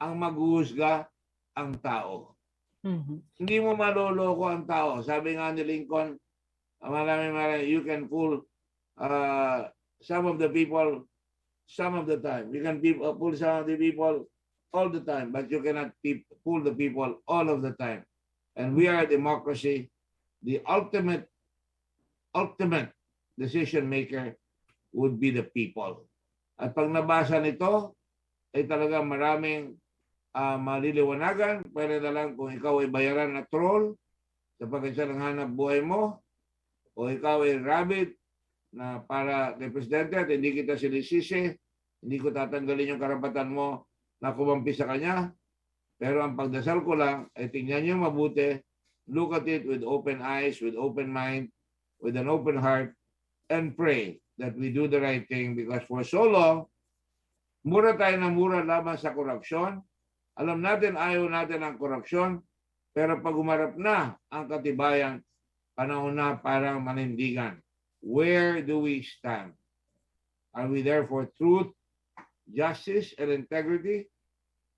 ang maghuhusga ang tao. Hindi mo maloloko ang tao. Sabi nga ni Lincoln, marami, you can fool some of the people some of the time. You can fool some of the people all the time, but you cannot fool the people all of the time. And we are a democracy. The ultimate decision maker would be the people. At pag nabasa nito, ay talaga maraming maliliwanagan. Pwede na lang kung ikaw ay bayaran na troll sapagkat siya ng hanap buhay mo, o ikaw ay rabbit na para kay Presidente at hindi kita sinisisi, hindi ko tatanggalin yung karapatan mo na kumampi sa kanya. Pero ang pagdasal ko lang ay tingnan niyo mabuti, look at it with open eyes, with open mind, with an open heart, and pray that we do the right thing because for so long, mura tayo na mura laban sa korupsyon. Alam natin, ayaw natin ang korupsyon, pero pag umarap na ang katibayan, panahon na parang manindigan. Where do we stand? Are we there for truth, justice, and integrity?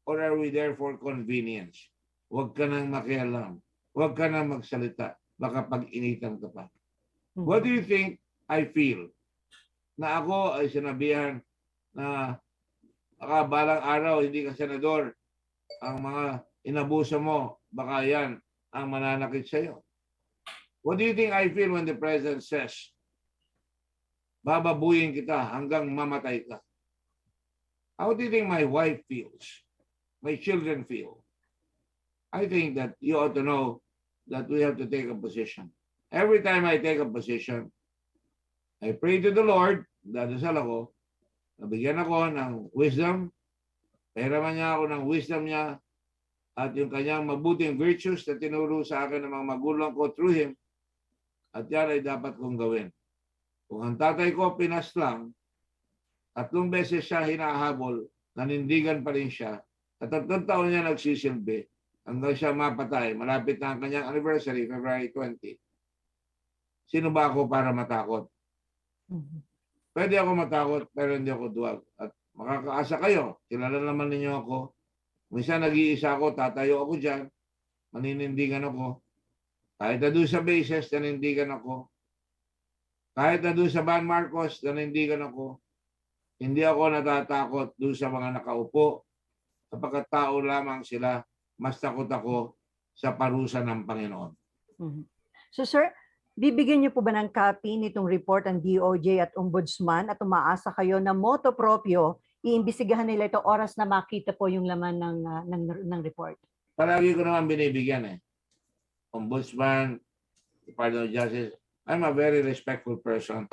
Or are we there for convenience? Huwag ka nang makialam. Huwag ka nang magsalita. Baka pag-initan ka pa. What do you think I feel? Na ako ay sinabihan na baka balang araw hindi ka senador, ang mga inabuso mo, baka yan ang mananakit sa iyo. What do you think I feel when the President says, bababuyin kita hanggang mamatay ka? How do you think my wife feels? My children feel? I think that you ought to know that we have to take a position. Every time I take a position, I pray to the Lord, dadasal ako, nabigyan ako ng wisdom, pahiraman niya ako ng wisdom niya, at yung kanyang mabuting virtues na tinuro sa akin ng mga magulang ko through Him, at yan ay dapat kong gawin. Kung ang tatay ko Pinas lang, 3 beses siya hinahabol, nanindigan pa rin siya, at 3 taon niya nagsisilbi, hanggang siya mapatay, malapit na ang kanyang anniversary, February 20. Sino ba ako para matakot? Pwede ako matakot, pero hindi ako duwag. At makakaasa kayo, kilala naman ninyo ako. Minsan nag-iisa ako, tatayo ako dyan, maninindigan ako. Kahit na doon sa bases, nanindigan ako. Kahit na doon sa Ban Marcos, nanindigan ako. Hindi ako natatakot doon sa mga nakaupo. Kapag tao lamang sila, mas takot ako sa parusa ng Panginoon. So sir, bibigyan niyo po ba ng copy nitong report ang DOJ at Ombudsman at umaasa kayo na motu proprio, iimbestigahan nila ito oras na makita po yung laman ng report? Palagi ko naman binibigyan eh. Ombudsman, Department of Justice. I'm a very respectful person.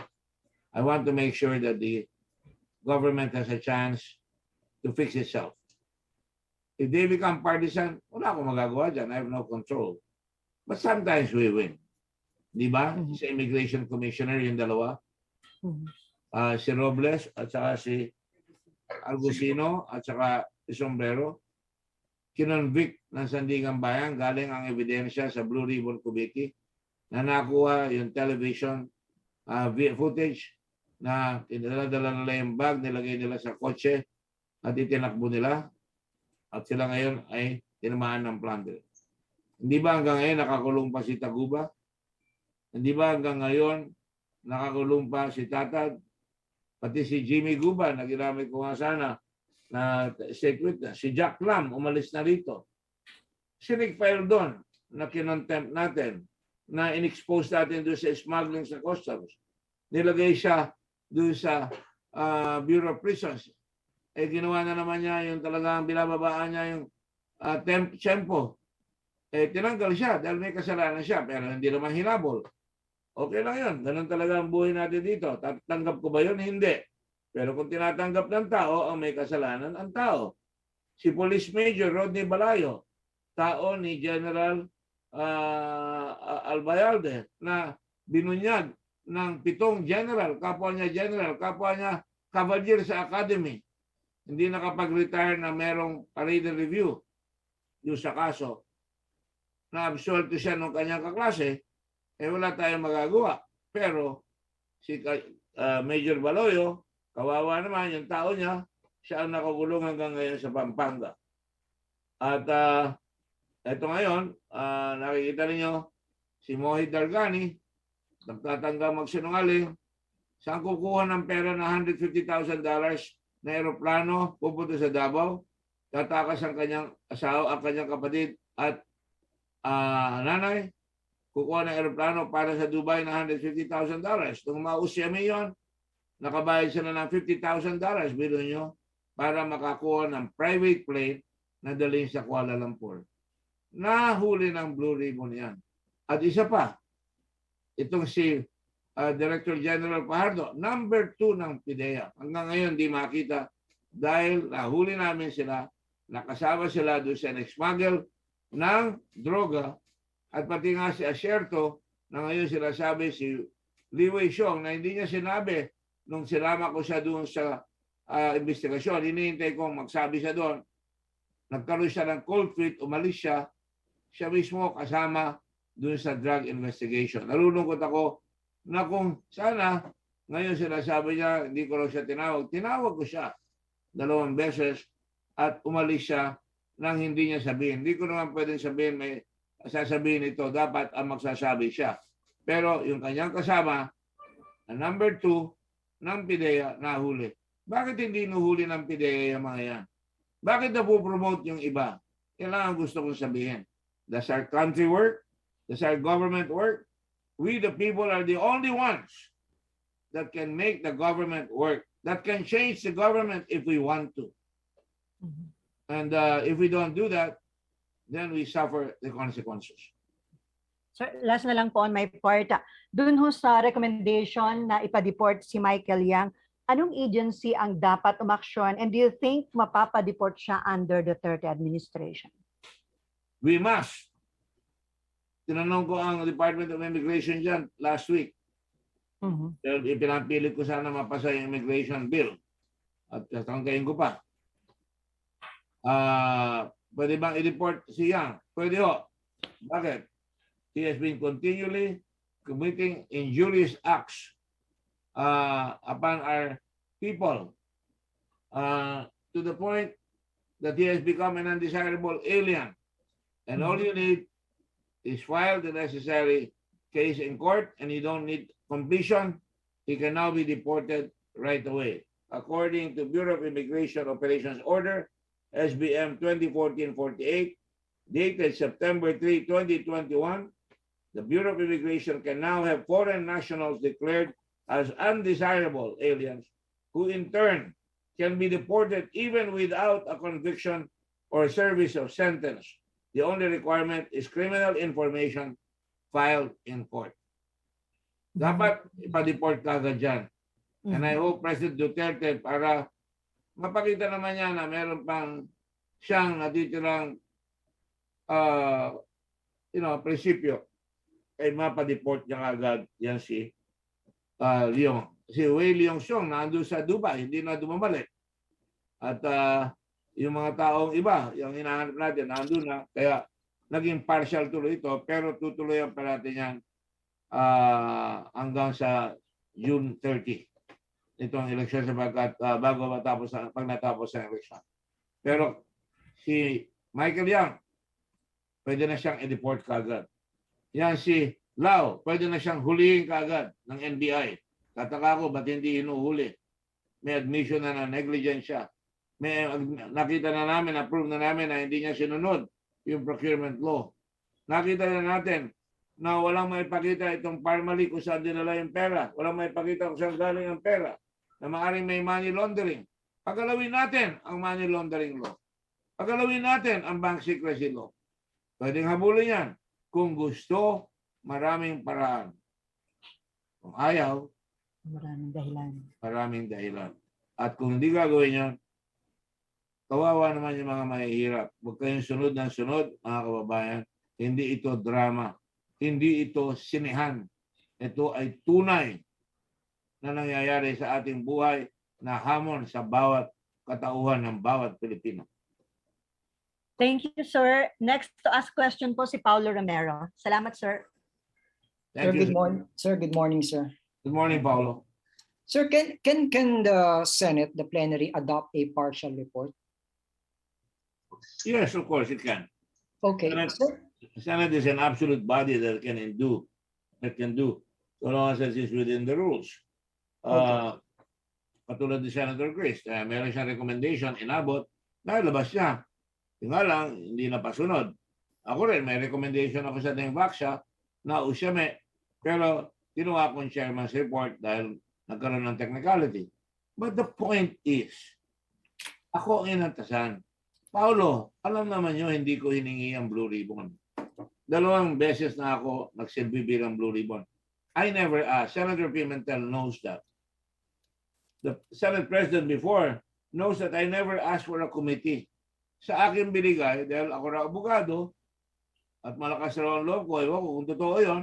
I want to make sure that the government has a chance to fix itself. If they become partisan, wala akong magagawa dyan. I have no control. But sometimes we win. Di ba? Sa Immigration Commissioner, yung dalawa. Si Robles at saka si Argusino at saka si Sombrero. Kinonvict ng Sandigan Bayan, galing ang ebidensya sa Blue Ribbon Committee na nakuha yung television footage na tinadala nila yung bag, nilagay nila sa kotse at itinakbo nila at sila ngayon ay tinamaan ng plunder. Hindi ba hanggang ngayon nakakulong pa si Taguba? Hindi ba hanggang ngayon nakakulong pa si Tatad? Pati si Jimmy Guba, na ginamit ko nga sana na secret na. Si Jack Lam, umalis na rito. Sinig-file doon na kinontempt natin, na in-expose natin doon sa smuggling sa customs. Nilagay siya doon sa Bureau of Prisons. Eh, ginawa na naman niya yung talagang binababaan niya yung tempo. tinanggal siya dahil may kasalanan siya pero hindi naman hinabol. Okay lang yun. Ganun talaga ang buhay natin dito. Tatanggap ko ba yun? Hindi. Pero kung tinatanggap ng tao ang may kasalanan, ang tao. Si Police Major Rodney Balayo, tao ni General Albayalde na binunyag ng 7 general, kapwa niya cavalier sa academy. Hindi nakapag-retire na merong parade review yung sa kaso. Na-absuelto siya ng kanyang kaklase, wala tayong magagawa. Pero si Major Baloyo, kawawa naman yung tao niya, siya ang nakakulong hanggang ngayon sa Pampanga. At ito ngayon, nakikita niyo si Mohit Dargani, nagtatangga magsinungaling, saan kukuha ng pera na $150,000 na eroplano pupunta sa Davao, tatakas ang kanyang asawa, ang kanyang kapatid at nanay, kukuha ng eroplano para sa Dubai na $150,000. Nung mausiyami yun, nakabayad sila ng $50,000, bilo nyo, para makakuha ng private plane na dalhin sa Kuala Lumpur. Nahuli ng Blue Ribbon yan. At isa pa, itong si Director General Fajardo, number 2 ng PIDEA. Hanggang ngayon di makita dahil nahuli namin sila, nakasama sila doon sa nag-smuggle ng droga at pati nga si Asierto na ngayon sinasabi si Liwei Xiong na hindi niya sinabi nung sinama ko siya doon sa investigasyon. Hinihintay kong magsabi siya doon. Nagkaroon siya ng cold feet, umalis siya. Siya mismo kasama doon sa drug investigation. Nalulungkot ako na kung sana ngayon sinasabi niya, hindi ko raw siya tinawag. Tinawag ko siya 2 beses at umalis siya nang hindi niya sabihin. Hindi ko naman pwedeng sabihin may sasabihin ito. Dapat ang magsasabi siya. Pero yung kanyang kasama, ang number 2 ng PIDEA, nahuli. Bakit hindi nuhuli ng PIDEA yung mga yan? Bakit napopromote yung iba? Yan lang ang gusto kong sabihin. Does our country work? Does our government work? We the people are the only ones that can make the government work, that can change the government if we want to. And if we don't do that, then we suffer the consequences. So last na lang po on my part. Doon ho sa recommendation na ipa-deport si Michael Yang, anong agency ang dapat umaksyon and do you think mapapa-deport siya under the Duterte administration? We must. Tinanong ko ang Department of Immigration dyan last week. Ipinapilit ko sana mapasa yung immigration bill. At tatangkayin ko pa. Pwede bang i-deport si Yang? Pwede ho. Bakit? He has been continually committing injurious acts upon our people to the point that he has become an undesirable alien. And all you need is file the necessary case in court and you don't need completion. He can now be deported right away. According to Bureau of Immigration Operations Order, SBM 2014-48, dated September 3, 2021, the Bureau of Immigration can now have foreign nationals declared as undesirable aliens who in turn can be deported even without a conviction or service of sentence. The only requirement is criminal information filed in court. Dapat ipa-deport kagad dyan. And I hope President Duterte para mapakita naman niya na meron pang siyang natitirang prinsipyo ay mapa-deport niya kagad yan si Leong. Si Wei Leong Xiong nandun sa Dubai, hindi na dumabalik. At yung mga taong iba, yung hinahanap natin, nandun na. Kaya naging partial tuloy ito, pero tutuloyan pa natin yan hanggang sa June 30. Itong eleksyon sapagkat bago matapos, pag natapos ang eleksyon. Pero si Michael Yang, pwede na siyang i-deport kaagad. Yan si Lau, pwede na siyang hulihin kaagad ng NBI. Tataka ko, ba't hindi hinuhuli? May admission na negligent siya. May nakita na namin, approve na namin na hindi niya sinunod yung procurement law. Nakita na natin na walang maipakita itong Parmali kung saan dinala yung pera. Walang maipakita kung saan galing ang pera. Na maaaring may money laundering. Pagalawin natin ang money laundering law. Pagalawin natin ang bank secrecy law. Pwedeng habulin yan. Kung gusto, maraming paraan. Kung ayaw, Maraming dahilan. maraming dahilan. At kung hindi gagawin yun, kawawa naman yung mga mahihirap. Huwag kayong sunod ng sunod, mga kababayan. Hindi ito drama. Hindi ito sinehan. Ito ay tunay na nangyayari sa ating buhay na hamon sa bawat katauhan ng bawat Pilipino. Thank you, sir. Next to ask question po si Paulo Romero. Salamat, sir. Thank Sir, you. good morning. Sir, good morning, sir. Good morning, Paulo. Sir, can the Senate, the plenary, adopt a partial report? Yes, of course, it can. Okay, Senate, sir. Senate is an absolute body that can do, so long as it is within the rules. Katulad ni Senator Chris, meron siyang recommendation, inabot, nailabas niya. Yung nga lang, hindi na pasunod. Ako rin, may recommendation ako sa Vaksha na usyame, pero kinuha kong chairman's report dahil nagkaroon ng technicality. But the point is, ako ang inantasan. Paulo, alam naman nyo, hindi ko hiningi ang Blue Ribbon. 2 beses na ako nagsilbi bilang Blue Ribbon. I never asked. Senator Pimentel knows that. The Senate President before knows that I never asked for a committee. Sa akin binigay, dahil ako na abogado, at malakas raw ang loob ko, ewan ko kung totoo yun.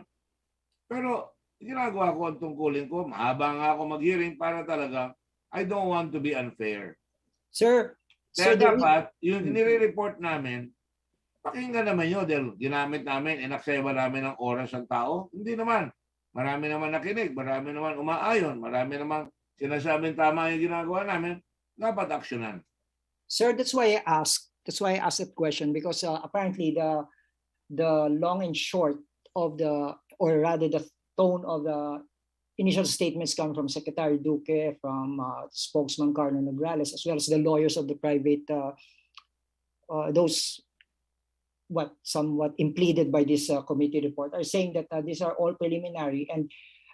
Pero ginagawa ko ang tungkulin ko, mahaba nga ako mag-hearing para talaga, I don't want to be unfair. Sir, Kaya sir, dapat, yung nire-report namin, pakinggan naman yun dahil ginamit namin, inaksaya ba namin ng oras ng tao? Hindi naman. Marami naman nakinig, marami naman umaayon, marami naman sinasabing tama yung ginagawa namin, dapat aksyonan. sir, that's why I asked. That's why I asked that question because apparently the long and short of or rather the tone of the initial statements come from Secretary Duque, from spokesman Carlo Nograles, as well as the lawyers of the private, those somewhat impleaded by this committee report, are saying that these are all preliminary and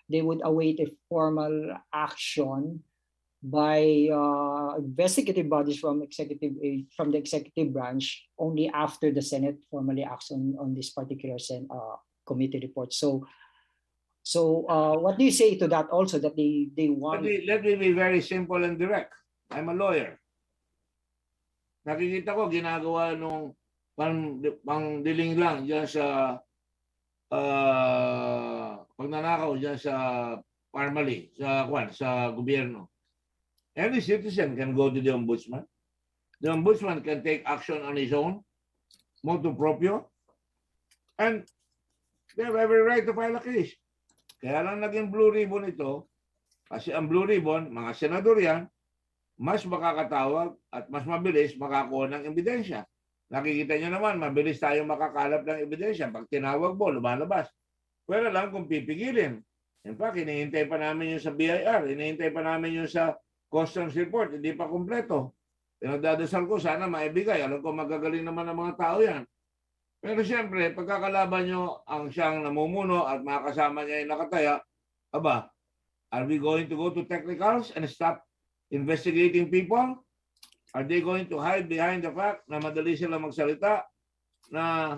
they would await a formal action by investigative bodies from the executive branch only after the Senate formally acts on this particular committee report. So what do you say to that also, that they want? Let me be very simple and direct. I'm a lawyer. Nakikita ko ginagawa nung pangdiling lang dyan sa pagnanakaw dyan sa formally, sa gobyerno. Any citizen can go to the ombudsman. The ombudsman can take action on his own, motu proprio, and they have every right to file a case. Kaya lang naging Blue Ribbon ito, kasi ang Blue Ribbon, mga senador yan, mas makakatawag at mas mabilis makakuha ng ebidensya. Nakikita nyo naman, mabilis tayo makakalap ng ebidensya. Pag tinawag mo, lumalabas. Pero lang kung pipigilin. In fact, hinihintay pa namin yung sa BIR, hinihintay pa namin yung sa Customs report, hindi pa kumpleto. Pinagdadasal ko, sana maibigay. Alam ko magagaling naman ang mga tao yan. Pero siyempre, pagkakalaban nyo ang siyang namumuno at makakasama niya yung nakataya, aba, are we going to go to technicals and stop investigating people? Are they going to hide behind the fact na madali sila magsalita na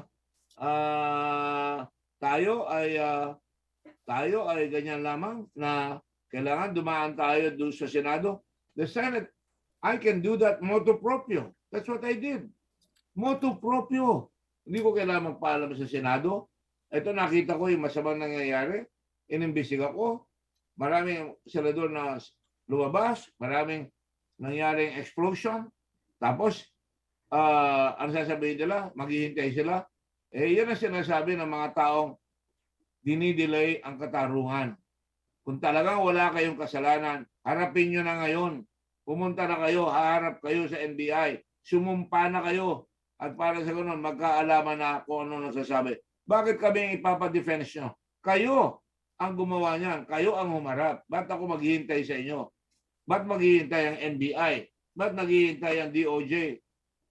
tayo ay ganyan lamang na kailangan dumaan tayo doon sa Senado? The Senate, I can do that motu proprio. That's what I did. Motu proprio. Hindi ko kailangan magpaalam sa Senado. Ito nakita ko yung masamang nangyayari. Inimbestiga ko. Maraming senador na lumabas. Maraming nangyaring explosion. Tapos, ano sasabihin nila? Maghihintay sila. Yan ang sinasabi ng mga taong dinidelay ang katarungan. Kung talagang wala kayong kasalanan, harapin nyo na ngayon. Pumunta na kayo, haharap kayo sa NBI. Sumumpa na kayo. At para sa ganun, magkaalaman na kung ano nasasabi. Bakit kami ipapadefense nyo? Kayo ang gumawa niyan. Kayo ang humarap. Ba't ako maghihintay sa inyo? Ba't maghihintay ang NBI? Ba't naghihintay ang DOJ?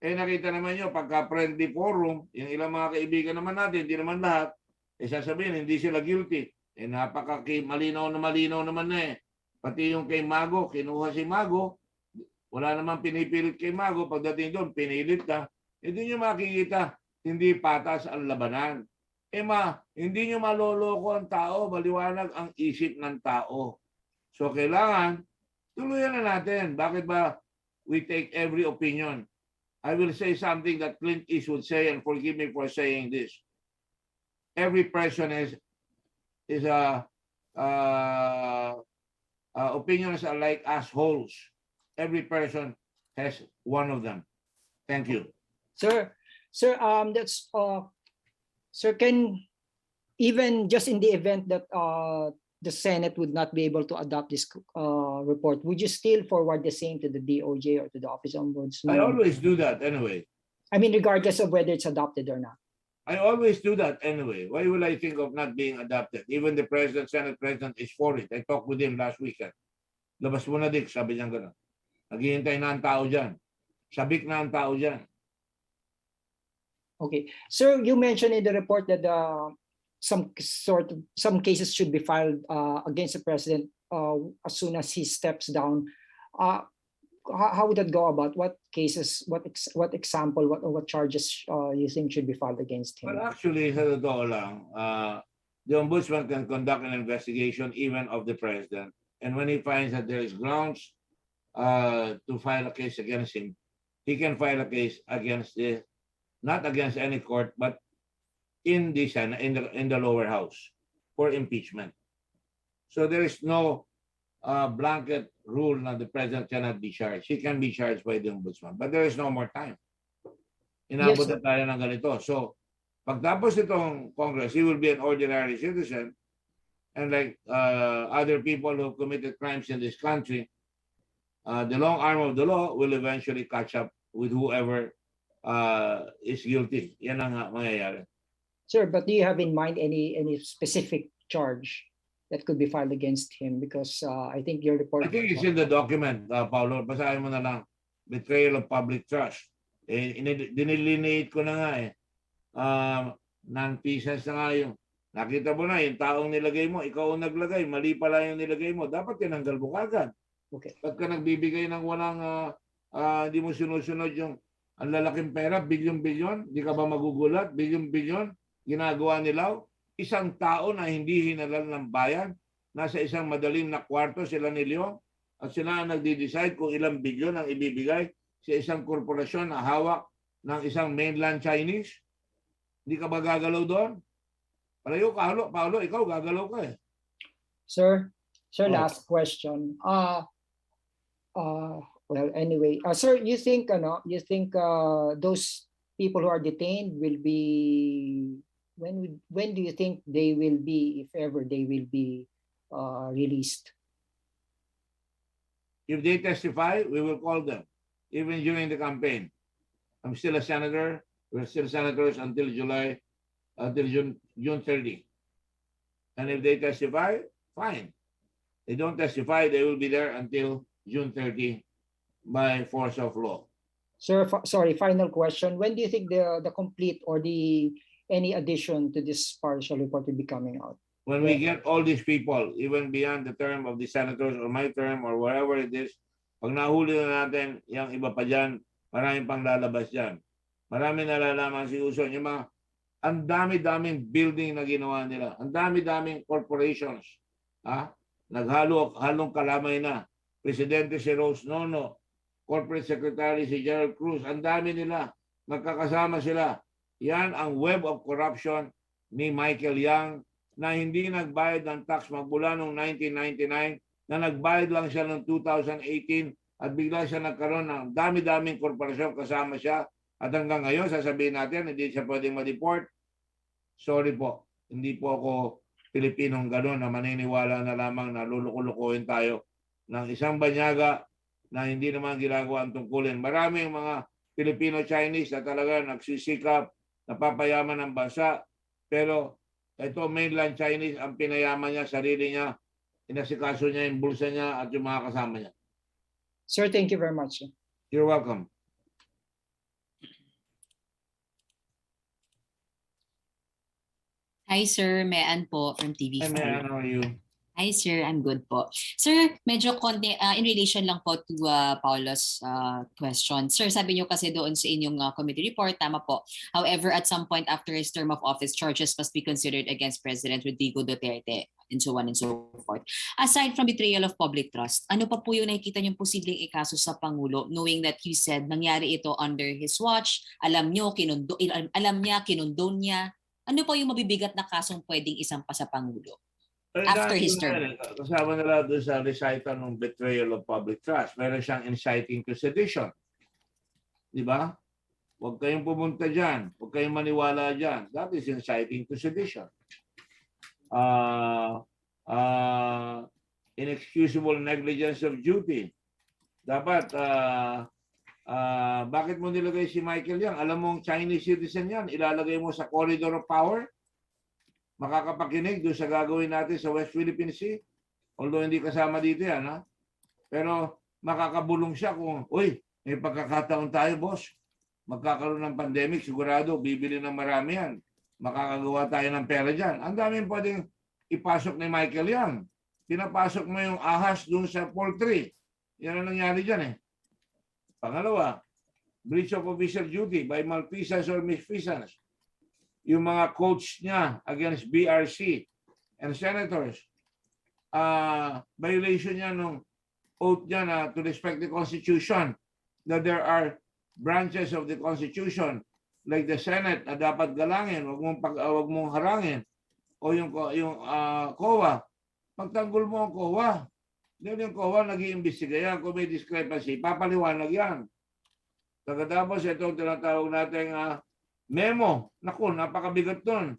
Nakita naman nyo, pagka-friendly forum, yung ilang mga kaibigan naman natin, hindi naman lahat, sasabihin, hindi sila guilty. Malinaw naman na eh. Pati yung kay Mago, kinuha si Mago, wala namang pinipilit kay Mago. Pagdating doon, pinilit ka. Hindi nyo makikita hindi patas ang labanan. Hindi nyo maloloko ang tao, maliwanag ang isip ng tao. So kailangan, tuluyan na natin. Bakit ba we take every opinion? I will say something that Clint Eastwood say, and forgive me for saying this. Every person is opinions are like assholes. Every person has one of them. Thank you. Sir, that's sir, can even just in the event that the Senate would not be able to adopt this report, would you still forward the same to the DOJ or to the Office of Ombudsman? I always do that anyway. I mean, regardless of whether it's adopted or not. I always do that anyway. Why will I think of not being adopted? Even the president, Senate president is for it. I talked with him last weekend. Labas mo na, Dick, sabi niya gano'n. Naghihintay na ang tao dyan. Sabik na ang tao dyan. Okay. Sir, you mentioned in the report that some cases should be filed against the president as soon as he steps down. How would that go about? What cases, what example, what charges you think should be filed against him? Well, actually, sa totoo lang, the ombudsman can conduct an investigation even of the president. And when he finds that there is grounds to file a case against him, he can file a case against not against any court, but in the lower house for impeachment. So there is no blanket rule that the president cannot be charged. He can be charged by the ombudsman, but there is no more time. Inabot na tayo ng ganito. So pagtapos itong Congress, he will be an ordinary citizen, and like other people who committed crimes in this country, the long arm of the law will eventually catch up with whoever is guilty. Yan ang mangyayari. Sir, but do you have in mind any specific charge that could be filed against him? Because I think your report... I think it's in the document, Paulo. Basahin mo na lang. Betrayal of public trust. Dinilineate ko na nga non-pieces na nga yung nakita mo na yung taong nilagay mo, ikaw ang naglagay, mali pala yung nilagay mo, dapat tinanggal mo kagad. Okay. Pagka nagbibigay ng walang di mo sinusunod yung ang lalaking pera, bilyon-bilyon, di ka ba magugulat? Bilyon-bilyon, ginagawa nila. Isang tao na hindi hinalal ng bayan, nasa isang madaling na kwarto sila ni Leong, at sila ang nagdi-decide kung ilang bilyon ang ibibigay sa isang korporasyon na hawak ng isang mainland Chinese. Hindi ka ba gagalaw doon? Palayo, Paulo, ikaw gagalaw ka eh. Sir, last question. Well, anyway, sir, you think those people who are detained will be, when do you think they will be, if ever they will be released? If they testify, we will call them, even during the campaign. I'm still a senator. We're still senators until June 30. And if they testify, fine. They don't testify, they will be there until June 30 by force of law. Sir, sorry, final question. When do you think the complete or any addition to this partial report will be coming out? When we get all these people, even beyond the term of the senators or my term or wherever it is, pag nahuli na natin yung iba pa dyan, maraming pang lalabas dyan. Maraming nalalaman si Uson. Yung mga, ang dami-daming building na ginawa nila. Ang dami-daming corporations. Halong kalamay na. Presidente si Rose Nono, Corporate Secretary si Gerald Cruz. Ang dami nila. Magkakasama sila. Yan ang web of corruption ni Michael Yang, na hindi nagbayad ng tax magmula noong 1999, na nagbayad lang siya noong 2018 at bigla siya nagkaroon ng dami-daming korporasyon kasama siya at hanggang ngayon sasabihin natin hindi siya pwedeng ma-deport. Sorry po, hindi po ako Pilipinong gano'n na maniniwala na lamang na luluko-lukuhin tayo ng isang banyaga na hindi naman ginagawa ang tungkulin. Maraming mga Filipino-Chinese na talaga nagsisikap, napapayaman ng bansa, pero ito mainland Chinese ang pinayaman niya, sarili niya, inasikaso niya yung bulsa niya at yung mga kasama niya. Sir, thank you very much. You're welcome. Hi, sir. Mean po from TV5. Hi, man. How are you? Hi sir, I'm good po. Sir, medyo konti in relation lang po to Paolo's question. Sir, sabi niyo kasi doon sa inyong committee report, tama po. However, at some point after his term of office, charges must be considered against President Rodrigo Duterte and so on and so forth. Aside from betrayal of public trust, ano pa po yung nakikita niyong posibleng ikaso sa Pangulo, knowing that you said nangyari ito under his watch, alam niya, kinondon niya, ano po yung mabibigat na kasong pwedeng isampa sa Pangulo? After his term. Kasama nila doon sa recital ng betrayal of public trust. Meron siyang inciting to sedition. Di ba? Huwag kayong pumunta dyan. Huwag kayong maniwala dyan. That is inciting to sedition. Inexcusable negligence of duty. Dapat, bakit mo nilagay si Michael Yang? Alam mong Chinese citizen yan. Ilalagay mo sa corridor of power? Makakapakinig doon sa gagawin natin sa West Philippine Sea. Although hindi kasama dito yan, ha? Pero makakabulong siya kung, uy, may pagkakataon tayo, boss. Magkakaroon ng pandemic, sigurado, bibili ng marami yan. Makakagawa tayo ng pera dyan. Ang daming pwedeng ipasok ni Michael Yang. Pinapasok mo yung ahas doon sa poultry. Yan ang nangyari dyan, eh. Pangalawa, breach of official duty by malfeasance or misfeasance. Yung mga coach niya against BRC and senators, violation niya nung oath niya na to respect the Constitution, that there are branches of the Constitution like the Senate na dapat galangin, wag mong harangin, o yung COA, pagtanggol mo ang COA. Then yung COA nag-iimbestiga yan. Kung may discrepancy, papaliwanag yan. Pagkatapos itong tinatawag natin memo. Naku, napakabigat nun.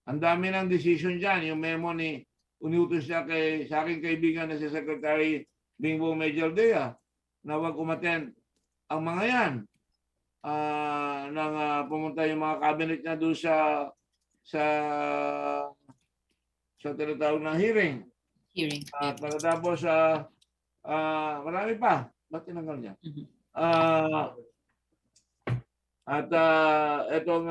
Ang dami ng decision dyan. Yung memo ni uniutos niya sa aking kaibigan na si Secretary Bingbo Medialdea na wag umaten ang mga yan. Nang pumunta yung mga cabinet niya doon sa tinatawag ng hearing. Pagkatapos marami pa. Ba't tinanggal niya? Itong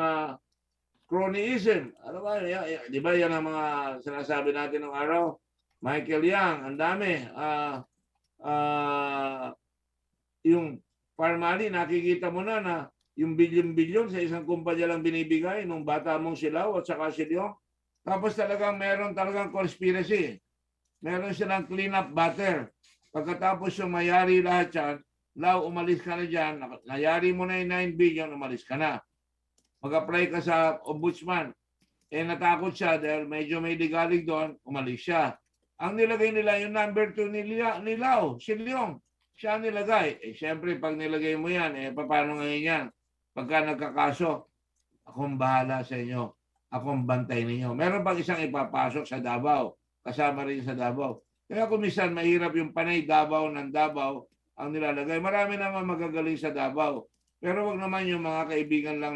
cronyism, ano ba, di ba yan ang mga sinasabi natin ng araw? Michael Yang, ang dami. Yung formally, nakikita mo na yung bilyon-bilyon sa isang kumpanya lang binibigay nung bata mong Silaw at saka Silyong. Tapos meron talagang conspiracy. Meron silang clean-up butter. Pagkatapos yung mayari lahat yan, Lau, umalis ka na dyan. Nayari mo na yung 9 billion, umalis ka na. Mag-apply ka sa ombudsman. Natakot siya dahil medyo may ligalig doon, umalis siya. Ang nilagay nila yung number 2 ni Lau, si Leong. Siya nilagay. Siyempre, pag nilagay mo yan, paano ngayon yan? Pagka nagkakaso, akong bahala sa inyo. Akong bantay ninyo. Meron pang isang ipapasok sa Davao. Kasama rin sa Davao. Kaya kung minsan mahirap yung panay Davao ng Davao, ang nilalagay. Marami naman magagaling sa Davao. Pero wag naman yung mga kaibigan lang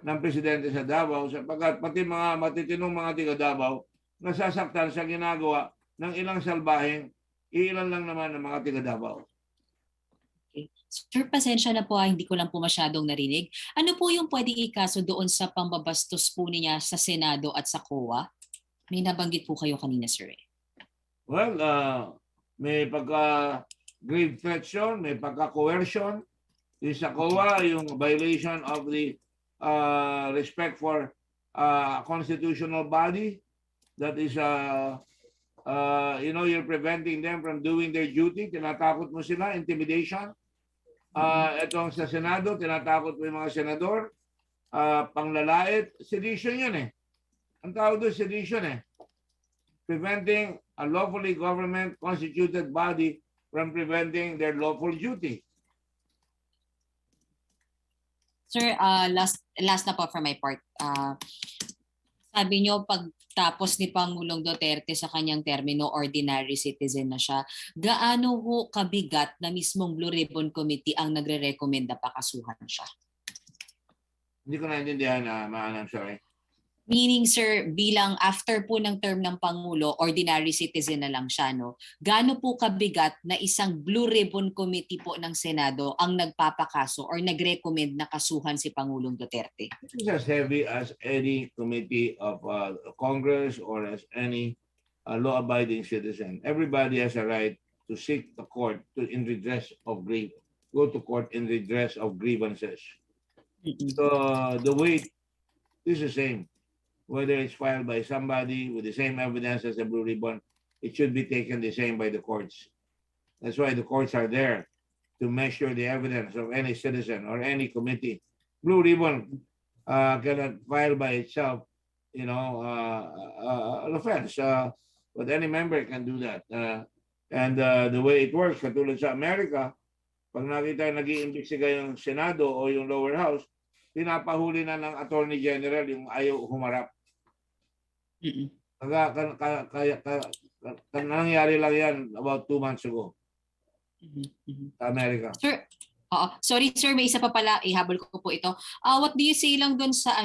ng presidente sa Davao sapagkat pati mga matitinong mga tiga Davao nasasaktan sa ginagawa ng ilang salbaheng ilan lang naman ng mga tiga Davao. Okay. Sir, pasensya na po, hindi ko lang po masyadong narinig. Ano po yung pwedeng ikaso doon sa pambabastos po niya sa Senado at sa COA? May nabanggit po kayo kanina, sir. Well, may grave threats yun, may pagka-coercion. Yung sa COA, yung violation of the respect for constitutional body. That is, you're preventing them from doing their duty. Tinatakot mo sila, intimidation. Itong sa Senado, tinatakot mo yung mga senador. Panglalait, sedition yun eh. Ang tawag doon, sedition eh. Preventing a lawfully government constituted body from preventing their lawful duty. Sir, last na po from my part. Sabi niyo pagtapos ni Pangulong Duterte sa kanyang termino, ordinary citizen na siya. Gaano ho kabigat na mismong Blue Ribbon Committee ang nagre-recommenda pakasuhan siya? Hindi ko naintindihan, I'm sorry. Meaning, sir, bilang after po ng term ng Pangulo, ordinary citizen na lang siya, no? Gaano po kabigat na isang Blue Ribbon Committee po ng Senado ang nagpapakaso or nag-recommend na kasuhan si Pangulong Duterte? It's as heavy as any committee of Congress or as any a law-abiding citizen. Everybody has a right to seek the court to in redress of go to court in redress of grievances. So the weight is the same. Whether it's filed by somebody with the same evidence as the Blue Ribbon, it should be taken the same by the courts. That's why the courts are there, to measure the evidence of any citizen or any committee. Blue Ribbon cannot file by itself, an offense. But any member can do that. And the way it works, katulad sa Amerika, pag nakita nag-iimbestiga yung Senado o yung lower house, pinapahuli na ng Attorney General yung ayaw humarap. Nangyari lang yan about 2 months ago sa Amerika. Sir, sorry sir, may isa pa pala, ihabol ko po ito. What do you say lang dun sa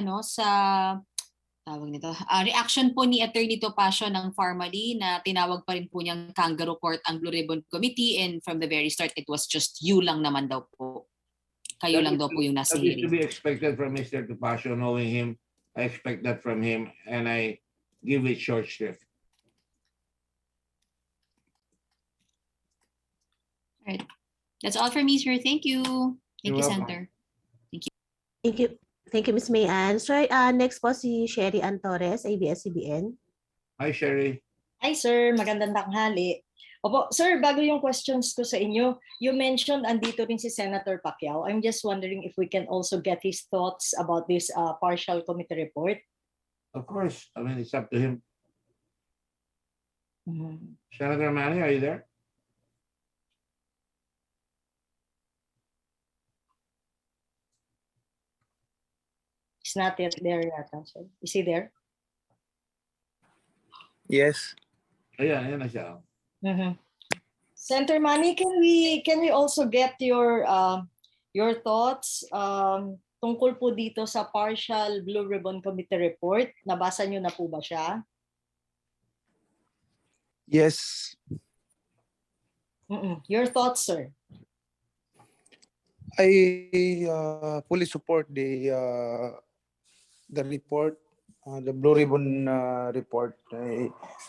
tawag nito, reaction po ni Attorney Topacio ng formally na tinawag pa rin po niyang kangaroo court ang Blue Ribbon Committee, and from the very start it was just you lang naman daw po. Kayo lang daw po yung nasa That is to hearing. be expected from Mr. Topacio. Knowing him, I expect that from him, and I give it short shrift. Right. That's all for me, sir. Thank you. Thank You're you, welcome. Senator. Thank you. Thank you, Ms. Mayan. Sir, next po si Sherry Ann Torres, ABS-CBN. Hi, Sherry. Hi sir, magandang tanghali. Opo, sir, bago yung questions ko sa inyo, you mentioned andito rin si Senator Pacquiao. I'm just wondering if we can also get his thoughts about this partial committee report. Of course, I mean, it's up to him. Mhm. Senator Manny, are you there? He's not yet there yata, sir. Is he there? Yes. Ayan na siya. Mhm. Senator Manny, can we also get your thoughts tungkol po dito sa partial Blue Ribbon Committee report? Nabasa niyo na po ba siya? Yes. Your thoughts, sir? I fully support the report, the Blue Ribbon report.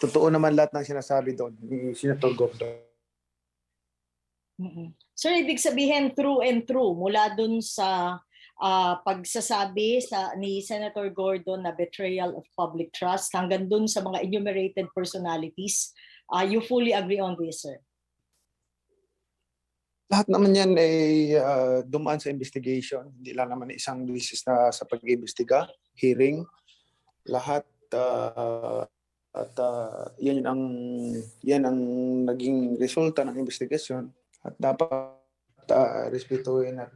Totoo naman lahat ng sinasabi doon ni Senator Gordon. Sir, ibig sabihin through and through, mula dun sa pagsasabi ni Senator Gordon na betrayal of public trust hanggang dun sa mga enumerated personalities, you fully agree on this, sir? Lahat naman yan ay dumaan sa investigation. Hindi lang naman isang beses na sa pag-iimbestiga, hearing, lahat at yan ang naging resulta ng investigasyon at dapat respetuhin at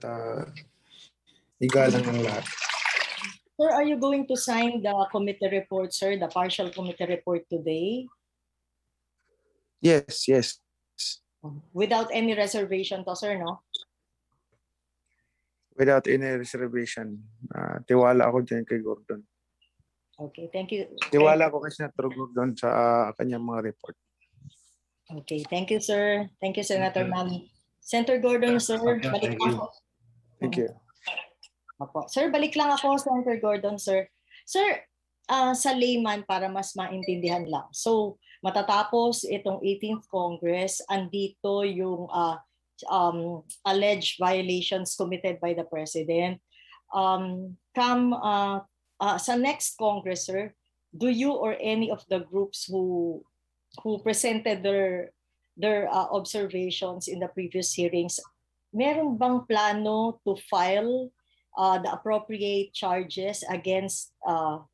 igalang ng lahat. Sir, are you going to sign the committee report, sir, the partial committee report today? Yes. Without any reservation to, sir, no? Without any reservation. Tiwala ako dyan kay Gordon. Okay, thank you. Tiwala ko kay Senator Gordon sa kanyang mga report. Okay, thank you, sir. Thank you, Senator Manny. Senator Gordon, sir, Okay, balik thank you. ako. Thank you. Opo. Sir, balik lang ako, Senator Gordon, sir. Sir, sa layman, para mas maintindihan lang. So, matatapos itong 18th Congress, andito yung alleged violations committed by the President. Sa next Congress, sir, do you or any of the groups who presented their observations in the previous hearings, meron bang plano to file the appropriate charges against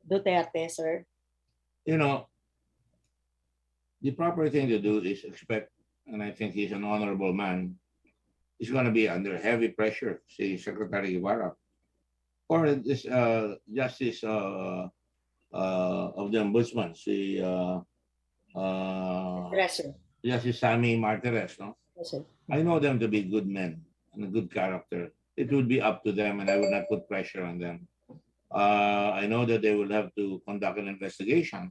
Duterte, sir? The proper thing to do is expect, and I think he's an honorable man, he's going to be under heavy pressure, si Secretary Guevara, or this Justice of the Ombudsman, si Yes, sir. Justice Sammy Martirez, no? Yes, sir. I know them to be good men and a good character. It would be up to them, and I would not put pressure on them. I know that they will have to conduct an investigation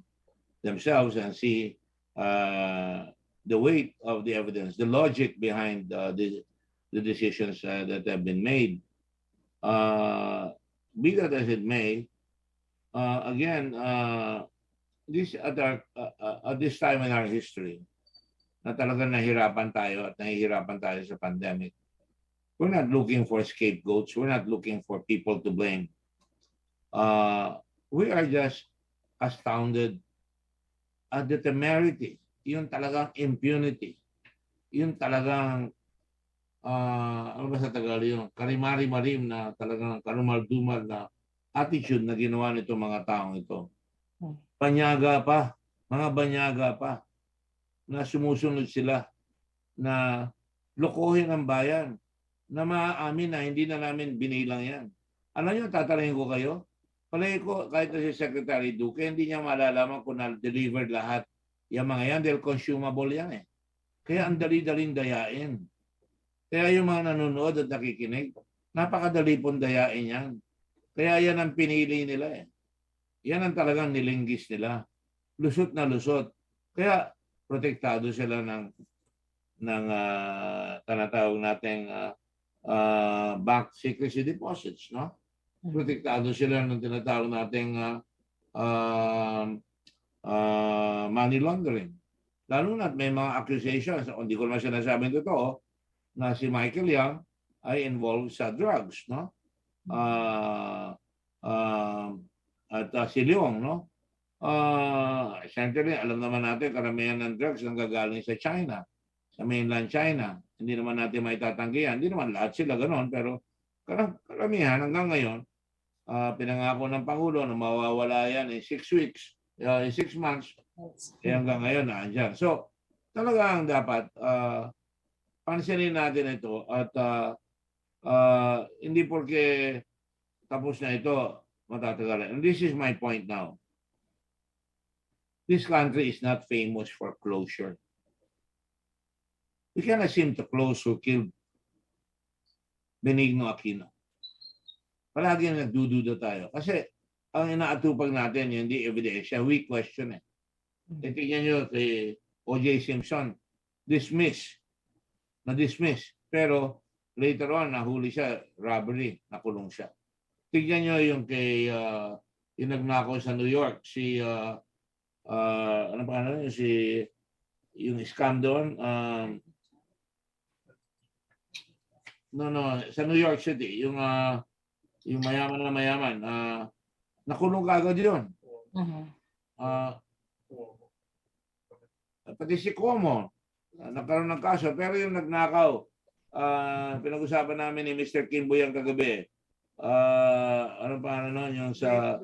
themselves and see the weight of the evidence, the logic behind the decisions that have been made. Be that as it may, again, at this time in our history, na talagang nahirapan tayo at nahihirapan tayo sa pandemic, we're not looking for scapegoats. We're not looking for people to blame. We are just astounded at the temerity, yung talagang impunity, yung talagang, ano ba sa Tagalog, yung karimari-marim na talagang karumal-dumal na attitude na ginawa nito mga taong ito. Banyaga pa, mga banyaga pa, na sumusunod sila na lokohin ang bayan, na maaamin na hindi na namin binilang yan. Alam niyo, tatalangin ko kayo, palagi ko, kahit na si Secretary Duque, hindi niya malalaman kung na-delivered lahat yung mga yan dahil consumable yan eh. Kaya ang dali-daling dayain. Kaya yung mga nanonood at nakikinig, napakadali pong dayain yan. Kaya yan ang pinili nila eh. Yan ang talagang nilinggis nila. Lusot na lusot. Kaya protektado sila ng tinatawag nating bank secrecy deposits, no? Protektado sila ng tinatawag nating money laundering. Lalo na may mga accusations, hindi ko naman sinasabing totoo, na si Michael Yang ay involved sa drugs, no? At si Leong, no? Siyempre, alam naman natin, karamihan ng drugs ang gagaling sa China, sa mainland China. Hindi naman natin maitatanggihan. Hindi naman lahat sila ganoon, pero karamihan hanggang ngayon, pinangako ng Pangulo na mawawala yan in 6 weeks, in 6 months, hanggang ngayon naandyan. So, talagang dapat pansinin natin ito at hindi porke tapos na ito, matatagal. And this is my point now. This country is not famous for closure. We cannot seem to close who killed Benigno Aquino. Palagi nagdududa tayo. Kasi ang inaatupag natin, hindi ebidensya, we question it. Tingnan nyo kay O.J. Simpson, na-dismiss. Pero later on, nahuli siya, robbery, nakulong siya. Tingnan nyo yung kay, yung nagnakaw sa New York, si, ano pa ano, yung scam doon, sa New York City, yung mayaman na mayaman, nakulong kagad yun. Pati si Cuomo, nagkaroon ng kaso, pero yung nagnakaw, pinag-usapan namin ni Mr. Kimbo yung kagabi, ano pa ano yung sa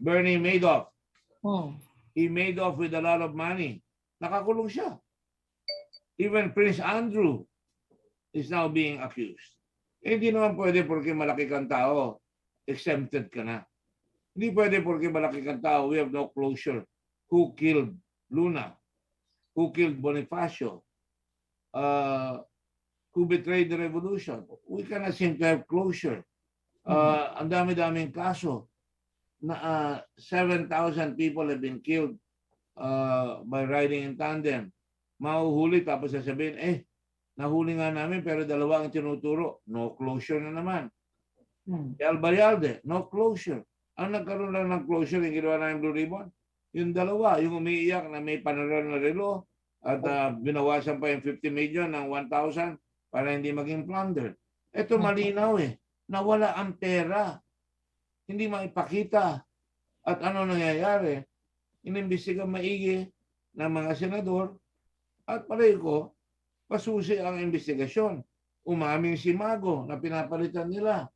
Bernie Madoff. He made off with a lot of money. Nakakulong siya. Even Prince Andrew is now being accused. Hindi naman pwede porque malaki kang tao, exempted ka na. Hindi pwede porque malaki kang tao, we have no closure. Who killed Luna? Who killed Bonifacio? Who betrayed the revolution? We cannot seem to have closure. Ang dami-daming kaso. 7,000 people have been killed by riding in tandem. Mahuhuli tapos sasabihin, nahuli nga namin pero dalawa ang tinuturo. No closure na naman. Albayalde, no closure. Ang nagkaroon lang ng closure yung ginawa namin Blue Ribbon, yung dalawa, yung umiiyak na may panaral na relo at binawasan pa yung 50 million ng 1,000 para hindi maging plunder. Ito malinaw nawala ang pera. Hindi maipakita. At ano nangyayari? Inimbestiga maigi ng mga senador at palagi ko, pasusi ang investigasyon. Umaming si Mago na pinapalitan nila.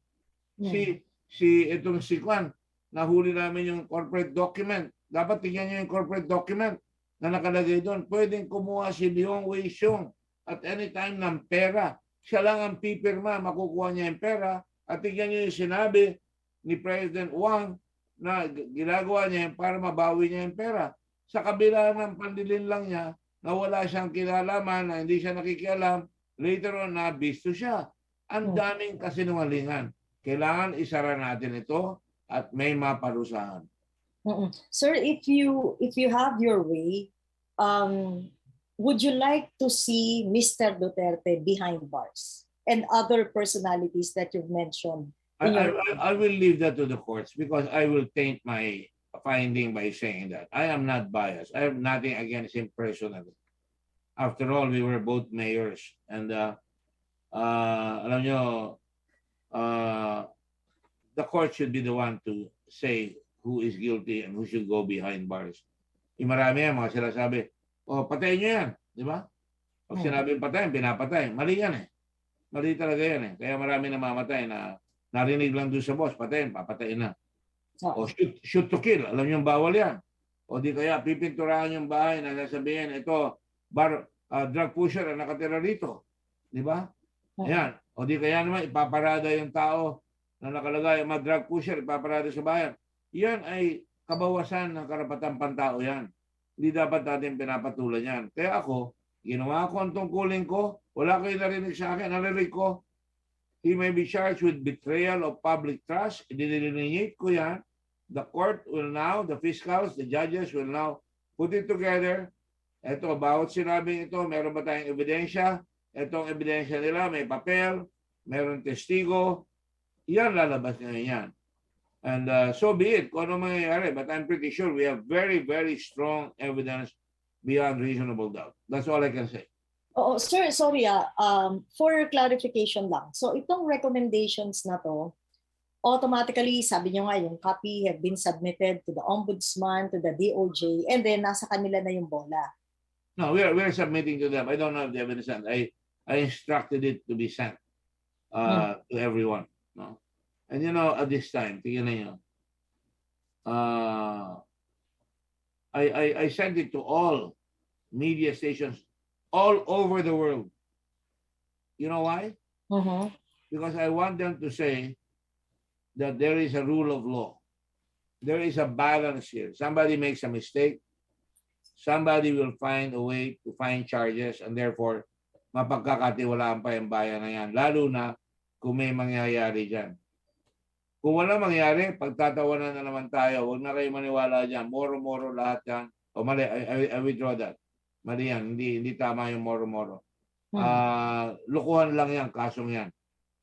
Itong si Kwan, nahuli namin yung corporate document. Dapat tingnan nyo yung corporate document na nakalagay doon. Pwedeng kumuha si Leong Wei-Xiong at anytime ng pera. Siya lang ang pipirma, makukuha niya yung pera. At tingnan nyo yung sinabi ni President Wang na ginagawa niya para mabawi niya yung pera. Sa kabila ng pandilin lang niya, na wala siyang kinalaman, na hindi siya nakikialam, later on nabisto siya. Ang daming kasinungalingan. Kailangan isara natin ito at may maparusahan. Sir, if you have your way, would you like to see Mr. Duterte behind bars and other personalities that you've mentioned? I will leave that to the courts because I will taint my finding by saying that. I am not biased. I have nothing against him personally. After all, we were both mayors. And alam nyo, the court should be the one to say who is guilty and who should go behind bars. Yung marami yan, mga sinasabi, oh, patayin nyo yan. Di ba? Pag sinabing patayin, pinapatay. Mali yan eh. Mali talaga yan eh. Kaya marami namamatay na narinig lang doon sa boss, patayin, papatayin na. O shoot to kill. Alam nyo, bawal yan. O di kaya pipinturahan yung bahay na sasabihin, ito, drug pusher ang nakatira rito. Di ba? Ayan. O di kaya naman, ipaparada yung tao na nakalagay, mga drug pusher, ipaparada sa bayan. Yan ay kabawasan ng karapatang pantao yan. Hindi dapat natin pinapatulan yan. Kaya ako, ginawa ko ang tungkulin ko, wala kayo narinig sa akin, narinig ko, he may be charged with betrayal of public trust. Idinilinate ko yan. The court will now, the fiscals, the judges will now put it together. Ito, bawat sinabing ito, meron ba tayong ebidensya? Itong ebidensya nila, may papel, meron testigo. Yan, lalabas ngayon yan. And so be it, kung ano mangyayari. But I'm pretty sure we have very, very strong evidence beyond reasonable doubt. That's all I can say. Oo, sir, sorry for clarification lang. So itong recommendations na to, automatically, sabi nyo nga, yung copy have been submitted to the Ombudsman, to the DOJ, and then nasa kanila na yung bola. No, we're submitting to them. I don't have the evidence. I instructed it to be sent to everyone. No? And you know, at this time, tingnan niyo, I sent it to all media stations all over the world. You know why? Because I want them to say that there is a rule of law. There is a balance here. Somebody makes a mistake. Somebody will find a way to find charges and therefore mapagkakatiwalaan pa yung bayan na yan. Lalo na kung may mangyayari dyan. Kung wala mangyari, pagtatawanan na naman tayo. Huwag na kayo maniwala dyan. Moro-moro lahat yan. O mali, I withdraw that. Mali yan. Hindi tama yung moro-moro. Lukuhan lang yan, kasong yan.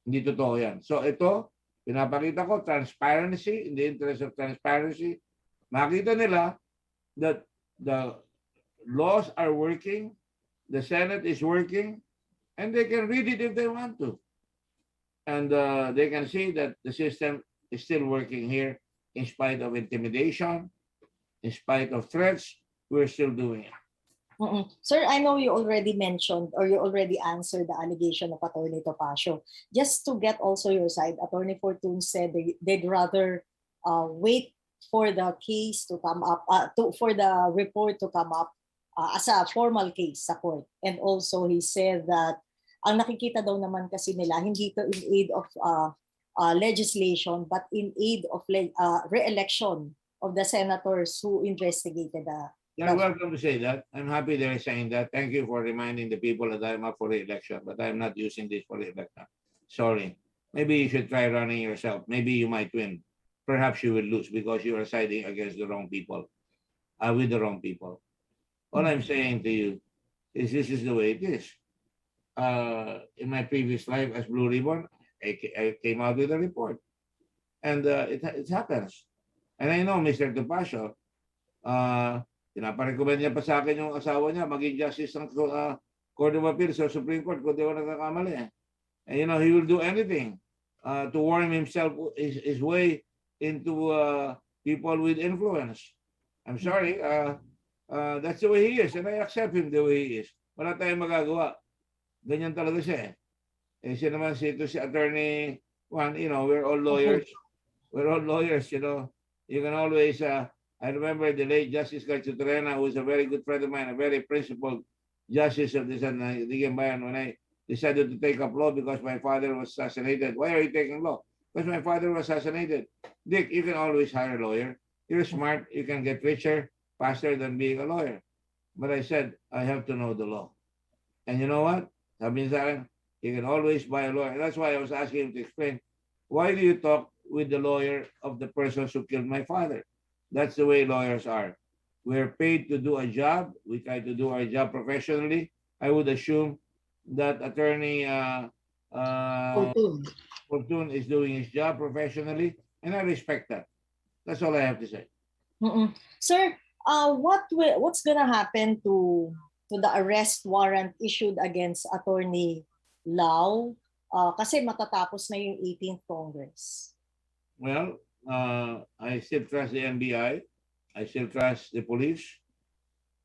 Hindi totoo yan. So ito, pinapakita ko, transparency, in the interest of transparency. Makita nila that the laws are working, the Senate is working, and they can read it if they want to. And they can see that the system is still working here in spite of intimidation, in spite of threats, we're still doing it. Sir, I know you already mentioned or you already answered the allegation of Attorney Topacio. Just to get also your side, Attorney Fortune said they'd rather wait for the case to come up, for the report to come up as a formal case sa court. And also he said that ang nakikita daw naman kasi nila, hindi to in aid of legislation, but in aid of re-election of the senators who investigated the. You're welcome to say that. I'm happy they're saying that. Thank you for reminding the people that I'm up for re-election, but I'm not using this for re-election. Sorry. Maybe you should try running yourself. Maybe you might win. Perhaps you will lose because you are siding against the wrong people, with the wrong people. All I'm saying to you is this is the way it is. In my previous life as Blue Ribbon, I came out with a report. And it happens. And I know Mr. Topacio, pinaparecommend niya pa sa akin yung asawa niya maging justice ng Court of Appeals sa Supreme Court kung di ako nagkakamali. And you know, he will do anything to worm himself his way into people with influence. I'm sorry, that's the way he is and I accept him the way he is. Wala tayong magagawa. Ganyan talaga siya eh. Eh siya naman si Attorney Juan, you know, we're all lawyers. We're all lawyers, you know. You can always I remember the late Justice Garchutrena, who was a very good friend of mine, a very principled justice of this Bayan, when I decided to take up law because my father was assassinated. Why are you taking law? Because my father was assassinated. Dick, you can always hire a lawyer. You're smart. You can get richer faster than being a lawyer. But I said, I have to know the law. And you know what? Sabi niya sa akin, you can always buy a lawyer. That's why I was asking him to explain, why do you talk with the lawyer of the persons who killed my father? That's the way lawyers are. We're paid to do a job. We try to do our job professionally. I would assume that Attorney Fortune is doing his job professionally, and I respect that. That's all I have to say. Mm-mm. Sir, what's gonna happen to the arrest warrant issued against Attorney Lau? Kasi matatapos na yung 18th Congress. Well, I still trust the NBI. I still trust the police.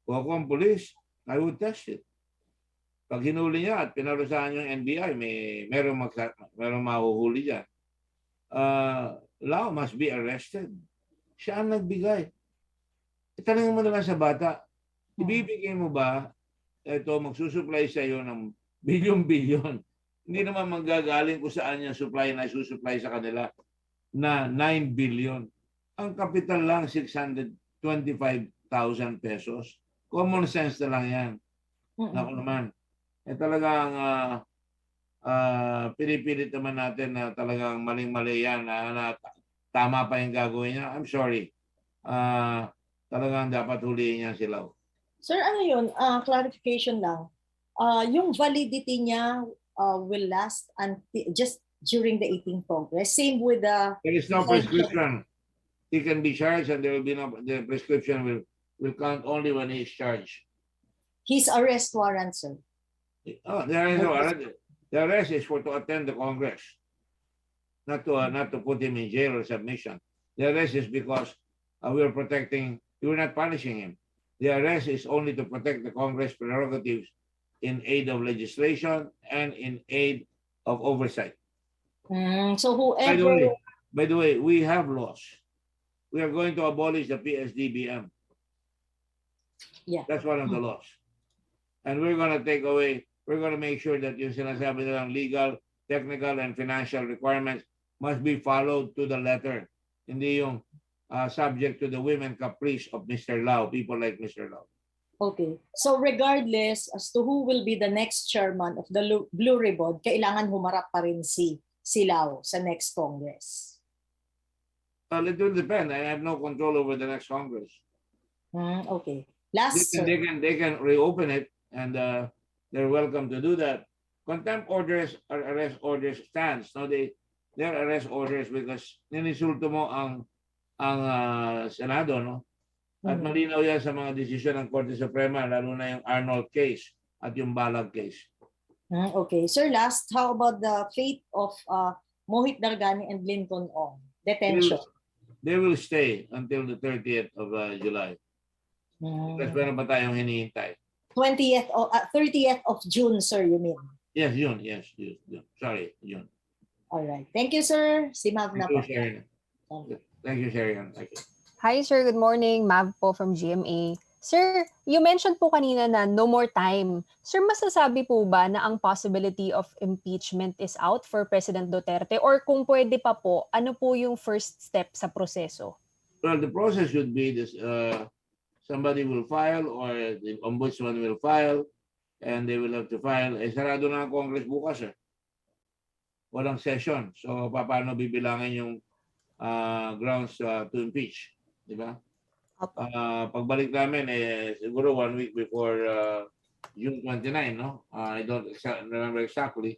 Kung ako ang police, I would test it. Pag hinuli niya at pinarusahan yung NBI, merong mahuhuli dyan. Lau must be arrested. Siya ang nagbigay. Itanong mo na lang sa bata, ibibigay mo ba ito magsusupply sa iyo ng bilyon-bilyon? Hindi naman manggagaling kung saan yung supply na isusupply sa kanila na 9 billion. Ang kapital lang 625,000 pesos. Common sense na lang yan. Naku naman. Talagang pinipilit naman natin na talagang maling-mali yan na tama pa yung gagawin niya. I'm sorry. Talagang dapat huliin niya sila. Sir, ano yun? Clarification lang. Yung validity niya will last just during the 18th Congress. Same with the... There is no prescription. He can be charged and there will be the prescription will count only when he is charged. His arrest warrant, sir. There is no arrest. The arrest is to attend the Congress. Not to put him in jail or submission. The arrest is because we are protecting, we're not punishing him. The arrest is only to protect the Congress prerogatives in aid of legislation and in aid of oversight. So whoever... By the way, we have laws. We are going to abolish the PSDBM. Yeah. That's one of the laws. And we're going to make sure that yung sinasabi nilang legal, technical, and financial requirements must be followed to the letter. Hindi yung subject to the women caprice of Mr. Lau, people like Mr. Lau. Okay. So regardless as to who will be the next chairman of the Blue Ribbon, kailangan humarap pa rin si Lau sa next Congress. It will depend. I have no control over the next Congress. Okay. Last, they can reopen it, and they're welcome to do that. Contempt orders or arrest orders stands. No, they're arrest orders because ninisulto mo ang Senado, no? At malinaw yan sa mga desisyon ng Korte Suprema, lalo na yung Arnold case at yung Balag case. Okay. Sir, last, how about the fate of Mohit Dargani and Lincoln Ong? Detention. They will stay until the 30th of July. Kasi meron pa tayong hinihintay. 30th of June, sir, you mean? Yes, June. Sorry, June. All right. Thank you, sir. Si Mav na po. Thank you, Sharon. Thank you. Hi, sir. Good morning. Mav po from GMA. Sir, you mentioned po kanina na no more time. Sir, masasabi po ba na ang possibility of impeachment is out for President Duterte? Or kung pwede pa po, ano po yung first step sa proseso? Well, the process should be this. Somebody will file or the ombudsman will file and they will have to file. Sarado na ang Congress bukas. Walang session. So, paano bibilangin yung grounds to impeach? Diba? Pagbalik namin, siguro 1 week before June 29, no? I don't remember exactly.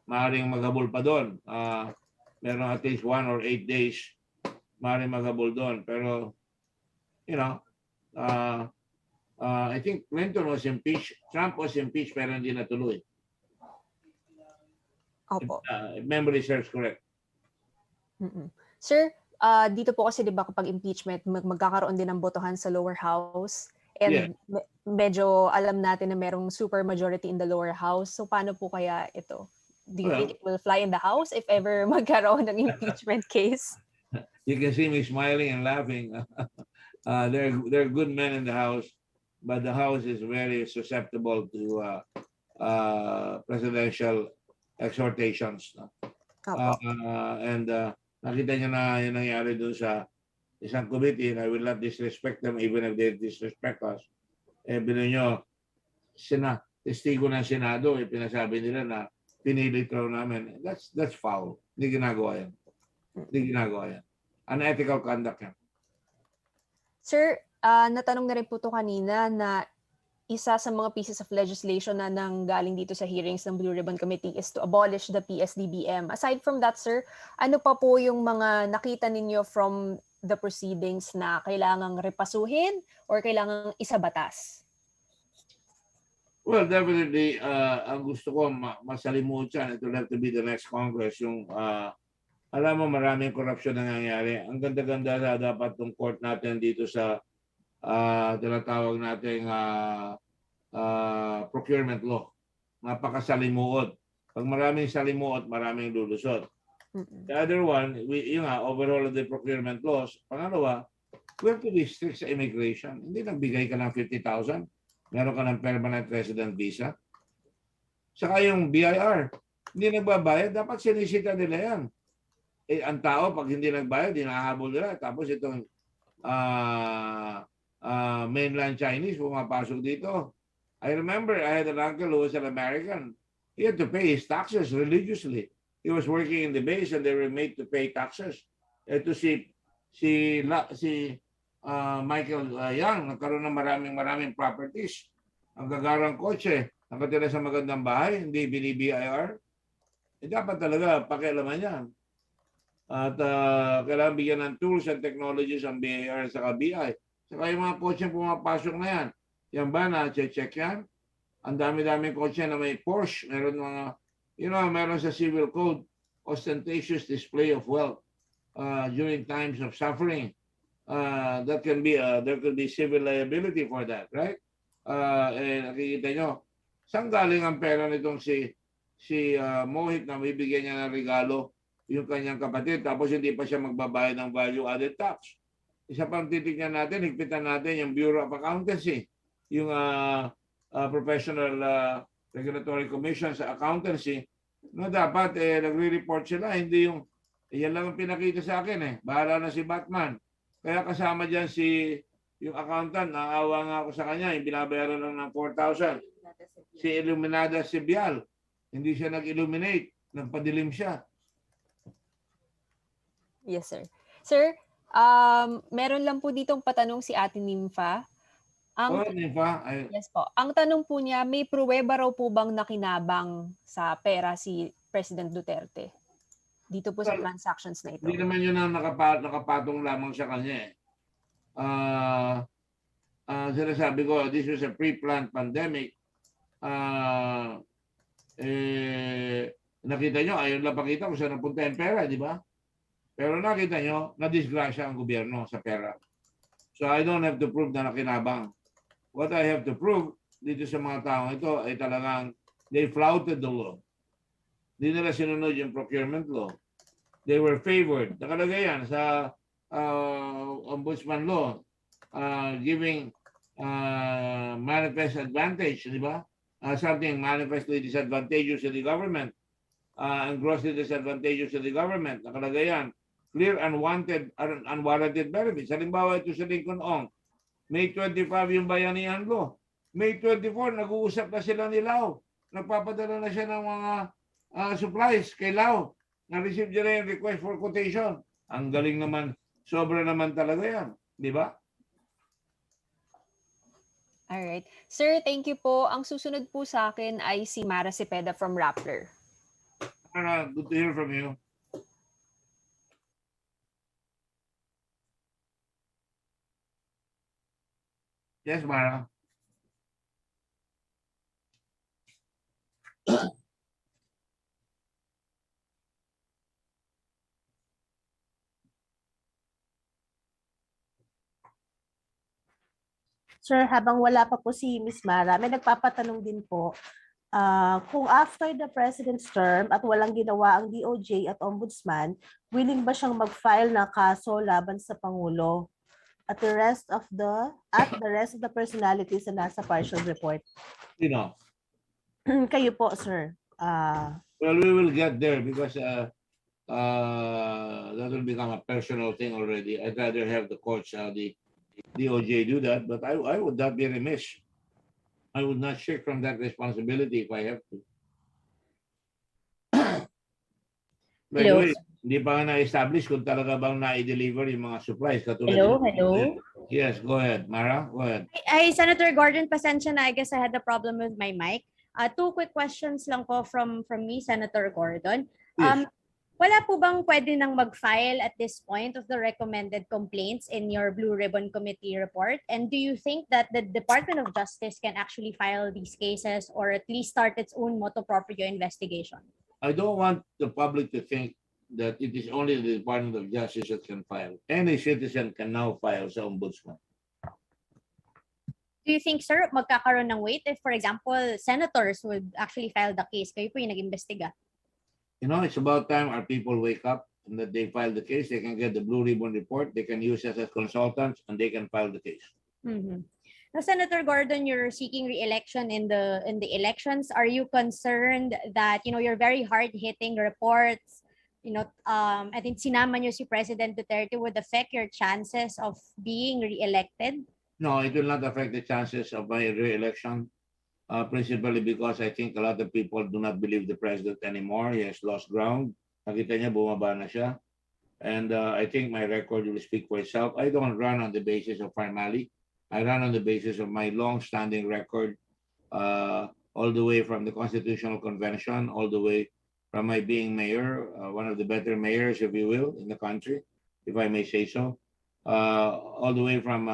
Maaaring maghabol pa doon. Meron at least 1 or 8 days maaaring maghabol doon. Pero, you know, I think Clinton was impeached. Trump was impeached pero hindi natuloy. Opo. If memory serves correct. Sir, dito po kasi 'di ba kapag impeachment magkakaroon din ng botohan sa lower house and medyo alam natin na merong super majority in the lower house. So paano po kaya ito? Do you think it will fly in the house if ever magkaroon ng impeachment case? You can see me smiling and laughing. There are good men in the house, but the house is very susceptible to presidential exhortations. Nakita niyo na yung nangyari doon sa isang committee, and I will not disrespect them even if they disrespect us. Bino nyo, testigo ng Senado, pinasabi nila na pinilit raw namin. That's foul. Hindi ginagawa yan. Unethical conduct yan. Sir, natanong na rin po to kanina na isa sa mga pieces of legislation na nanggaling dito sa hearings ng Blue Ribbon Committee is to abolish the PSDBM. Aside from that, sir, ano pa po yung mga nakita ninyo from the proceedings na kailangang repasuhin or kailangang isabatas? Well, definitely, ang gusto ko masalimutan, it will have to be the next Congress, yung alam mo maraming korupsyon nangyayari. Ang ganda-ganda na dapat ng court natin dito sa tinatawag nating procurement law. Napakasalimuot. Pag maraming salimuot, maraming lulusot. The other one, yung overall of the procurement laws. Pangalawa, we have to be strict sa immigration. Hindi nagbigay ka ng 50,000. Meron ka ng permanent resident visa. Saka yung BIR, hindi nagbabayad, dapat sinisita nila yan. Eh, ang tao, pag hindi nagbayad, hinahabol nila. Tapos itong mainland Chinese pumapasok dito. I remember I had an uncle who was an American. He had to pay his taxes religiously. He was working in the base and they were made to pay taxes. Ito si Michael Yang, nagkaroon ng maraming properties. Ang gagarang kotse, nakatira sa magandang bahay, hindi bini-BIR. Eh, dapat talaga pakialaman yan. At kailangan bigyan ng tools and technologies ang BIR sa BI. Saka yung mga kotse pumapasok na yan. Yan ba na-check yan? Ang dami-daming kotse na may Porsche. Meron mga, meron sa civil code, ostentatious display of wealth during times of suffering. That can be there could be civil liability for that, right? Nakikita nyo, saan galing ang pera nitong si Mohit na bibigyan niya ng regalo yung kanyang kapatid tapos hindi pa siya magbabayad ng value added tax. Isa pang titignan natin, higpitan natin yung Bureau of Accountancy, yung Professional Regulatory Commission sa accountancy, no, dapat nagre-report sila, hindi yung yan lang ang pinakita sa akin bahala na si Batman. Kaya kasama dyan yung accountant, naawa nga ako sa kanya, yung binabayaran lang ng 4,000. Si Illuminada Sibial, hindi siya nag-illuminate, nagpadilim siya. Yes, sir. Sir, meron lang po ditong patanong si Ate Nympha. Nympha? Yes po. Ang tanong po niya, may pruweba raw po bang nakinabang sa pera si President Duterte? Dito po sa transactions na ito. Hindi naman yun ang nakapatong lamang sa kanya sinasabi ko, this was a pre-planned pandemic. Nakita nyo, ayaw lang pakita kung saan napunta yung pera, di ba? Pero nakita nyo, na-disgrasya ang gobyerno sa pera. So I don't have to prove na nakinabang. What I have to prove dito sa mga taong ito ay talagang they flouted the law. Hindi nila sinunod yung procurement law. They were favored. Nakalagay yan sa ombudsman law, giving manifest advantage, di ba? Something manifestly disadvantageous to the government and grossly disadvantageous to the government. Nakalagay yan. Clear unwarranted benefits. Halimbawa ito sa Lincoln Ong. May 25 yung bayanihan law. May 24, nag-uusap na sila ni Lao. Nagpapadala na siya ng mga supplies kay Lao. Na-receive niya yung request for quotation. Ang galing naman. Sobra naman talaga yan. Di ba? Alright. Sir, thank you po. Ang susunod po sa akin ay si Mara Cepeda from Rappler. Good to hear from you. Yes, Mara. Sir, habang wala pa po si Ms. Mara, may nagpapatanong din po, kung after the President's term at walang ginawa ang DOJ at Ombudsman, willing ba siyang mag-file ng kaso laban sa Pangulo at the rest of the personalities na nasa partial report? Sino? Kayo po, sir. Well, we will get there because that will become a personal thing already. I'd rather have the courts, the DOJ do that, but I would not be remiss. I would not shirk from that responsibility if I have to. By the way, hindi pa na-establish kung talaga bang na-deliver yung mga supplies. Hello. Yes, go ahead. Mara, go ahead. Hi, Senator Gordon, pasensya na. I guess I had a problem with my mic. Two quick questions lang po from me, Senator Gordon. Yes. Wala po bang pwede nang mag-file at this point of the recommended complaints in your Blue Ribbon Committee report? And do you think that the Department of Justice can actually file these cases or at least start its own motu proprio investigation? I don't want the public to think that it is only the Department of Justice that can file. Any citizen can now file sa ombudsman. Do you think, sir, magkakaroon ng weight if, for example, senators would actually file the case? Kayo po yung nag-imbestiga. You know, it's about time our people wake up and that they file the case. They can get the Blue Ribbon report. They can use us as consultants and they can file the case. Mm-hmm. Now, Senator Gordon, you're seeking re-election in the elections. Are you concerned that your very hard-hitting reports, I think sinama niyo si President Duterte would affect your chances of being re-elected? No, it will not affect the chances of my re-election. Principally because I think a lot of people do not believe the president anymore. He has lost ground. Nakita niya, bumaba na siya. And I think my record will speak for itself. I don't run on the basis of formality. I run on the basis of my long-standing record, all the way from the Constitutional Convention, all the way from my being mayor, one of the better mayors, if you will, in the country, if I may say so. All the way from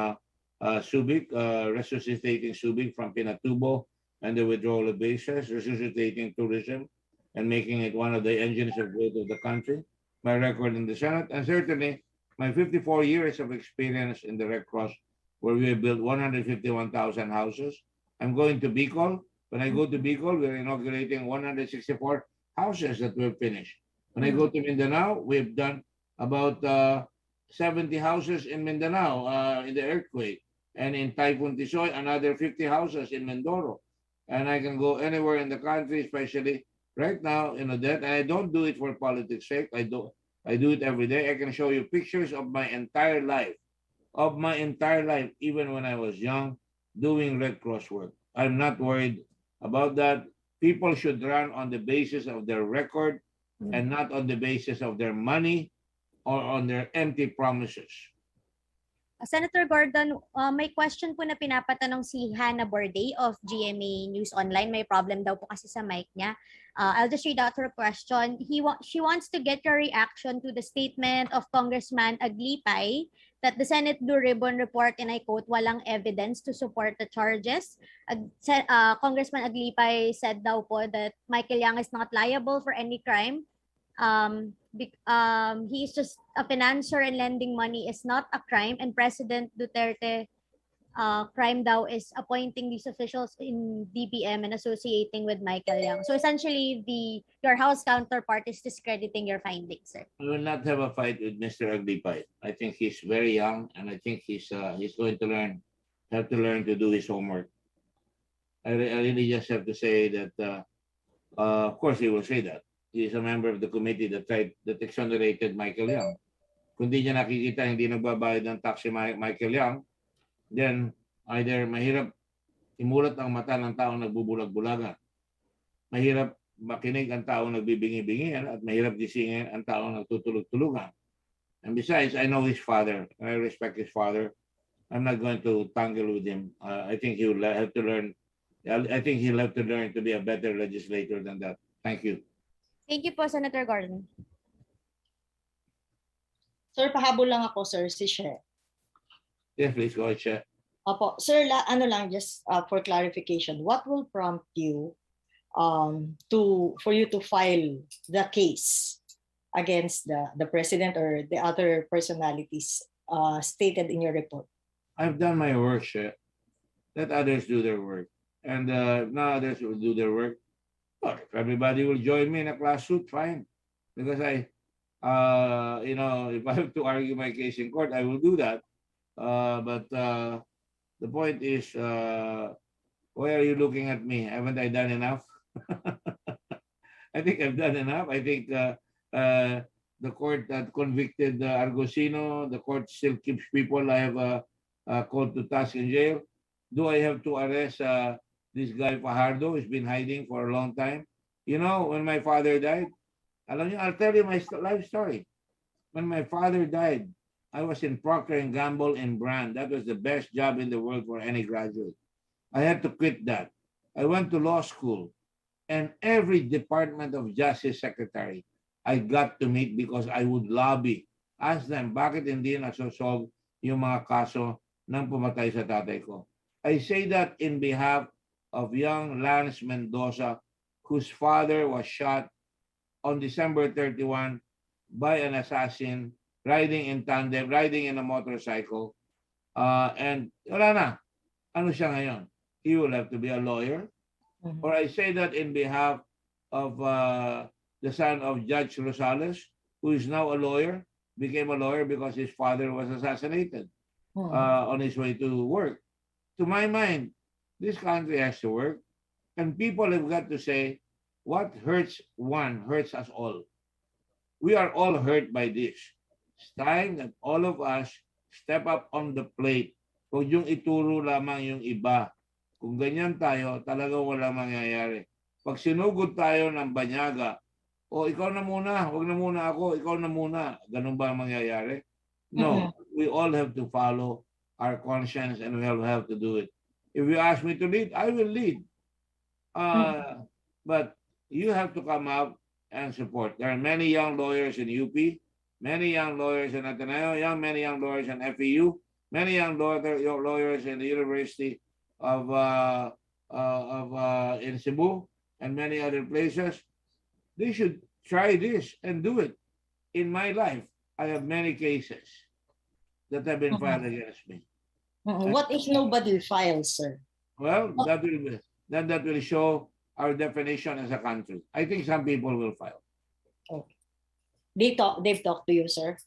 Subic, resuscitating Subic from Pinatubo, and the withdrawal of bases, resuscitating tourism, and making it one of the engines of growth of the country. My record in the Senate, and certainly my 54 years of experience in the Red Cross, where we have built 151,000 houses. I'm going to Bicol. When I go to Bicol, we're inaugurating 164 houses that we've finished. When I go to Mindanao, we've done about 70 houses in Mindanao in the earthquake. And in Typhoon Tisoy, another 50 houses in Mindoro. And I can go anywhere in the country, especially right now in Odette. And I don't do it for politics' sake. I do it every day. I can show you pictures of my entire life, even when I was young, doing Red Cross work. I'm not worried about that. People should run on the basis of their record and not on the basis of their money or on their empty promises. Senator Gordon, may question po na pinapatanong si Hannah Borday of GMA News Online. May problem daw po kasi sa mic niya. I'll just read out her question. She wants to get your reaction to the statement of Congressman Aglipay that the Senate Blue Ribbon report, and I quote, walang evidence to support the charges. Congressman Aglipay said daw po that Michael Yang is not liable for any crime. He's just a financier and lending money is not a crime, and President Duterte crime daw is appointing these officials in DBM and associating with Michael Yang. So essentially, your House counterpart is discrediting your findings, sir. I will not have a fight with Mr. Aglipay. I think he's very young, and I think he's going to have to learn to do his homework. I really just have to say that, of course, he will say that. He is a member of the committee that exonerated Michael Yang. Kung di niya nakikita, hindi nagbabayad ng tax si Michael Yang, then either mahirap imulat ang mata ng taong nagbubulag-bulagan. Mahirap makinig ang taong nagbibingi-bingihan at mahirap gisingin ang taong nagtutulog-tulugan. And besides, I know his father. I respect his father. I'm not going to tangle with him. I think he will have to learn. I think he'll have to learn to be a better legislator than that. Thank you. Thank you po, Senator Gordon. Sir, pahabol lang ako, sir, si She. Yes, please go ahead, Che. Opo. Sir, just for clarification, what will prompt you for you to file the case against the president or the other personalities stated in your report? I've done my work, Che. Let others do their work. And now others will do their work. Well, if everybody will join me in a class suit, fine. Because if I have to argue my case in court, I will do that. But the point is, why are you looking at me? Haven't I done enough? I think I've done enough. I think the court that convicted Argosino, the court still keeps people I have called to task in jail. Do I have to arrest this guy Fajardo who's been hiding for a long time? You know, when my father died, I'll tell you my life story. When my father died, I was in Procter & Gamble in Brand. That was the best job in the world for any graduate. I had to quit that. I went to law school, and every Department of Justice secretary I got to meet because I would lobby. Ask them, bakit hindi nasosolve yung mga kaso ng pumatay sa tatay ko? I say that in behalf of young Lance Mendoza, whose father was shot on December 31 by an assassin riding in tandem, riding in a motorcycle. And wala na. Ano siya ngayon? He will have to be a lawyer. Or I say that in behalf of the son of Judge Rosales, who is now a lawyer, became a lawyer because his father was assassinated on his way to work. To my mind, this country has to work, and people have got to say, what hurts one hurts us all. We are all hurt by this. It's time that all of us step up on the plate. Huwag yung ituro lamang yung iba. Kung ganyan tayo, talaga walang mangyayari. Pag sinugod tayo ng banyaga, o ikaw na muna, huwag na muna ako, ikaw na muna, ganun ba ang mangyayari? No, we all have to follow our conscience and we have to do it. If you ask me to lead, I will lead. But you have to come out and support. There are many young lawyers in UP, many young lawyers in Ateneo, many young lawyers in FEU, many young lawyers in the University of in Cebu and many other places. They should try this and do it. In my life, I have many cases that have been filed against me. What if nobody files, sir? Well, that will show our definition as a country. I think some people will file. Okay. They've talked to you, sir.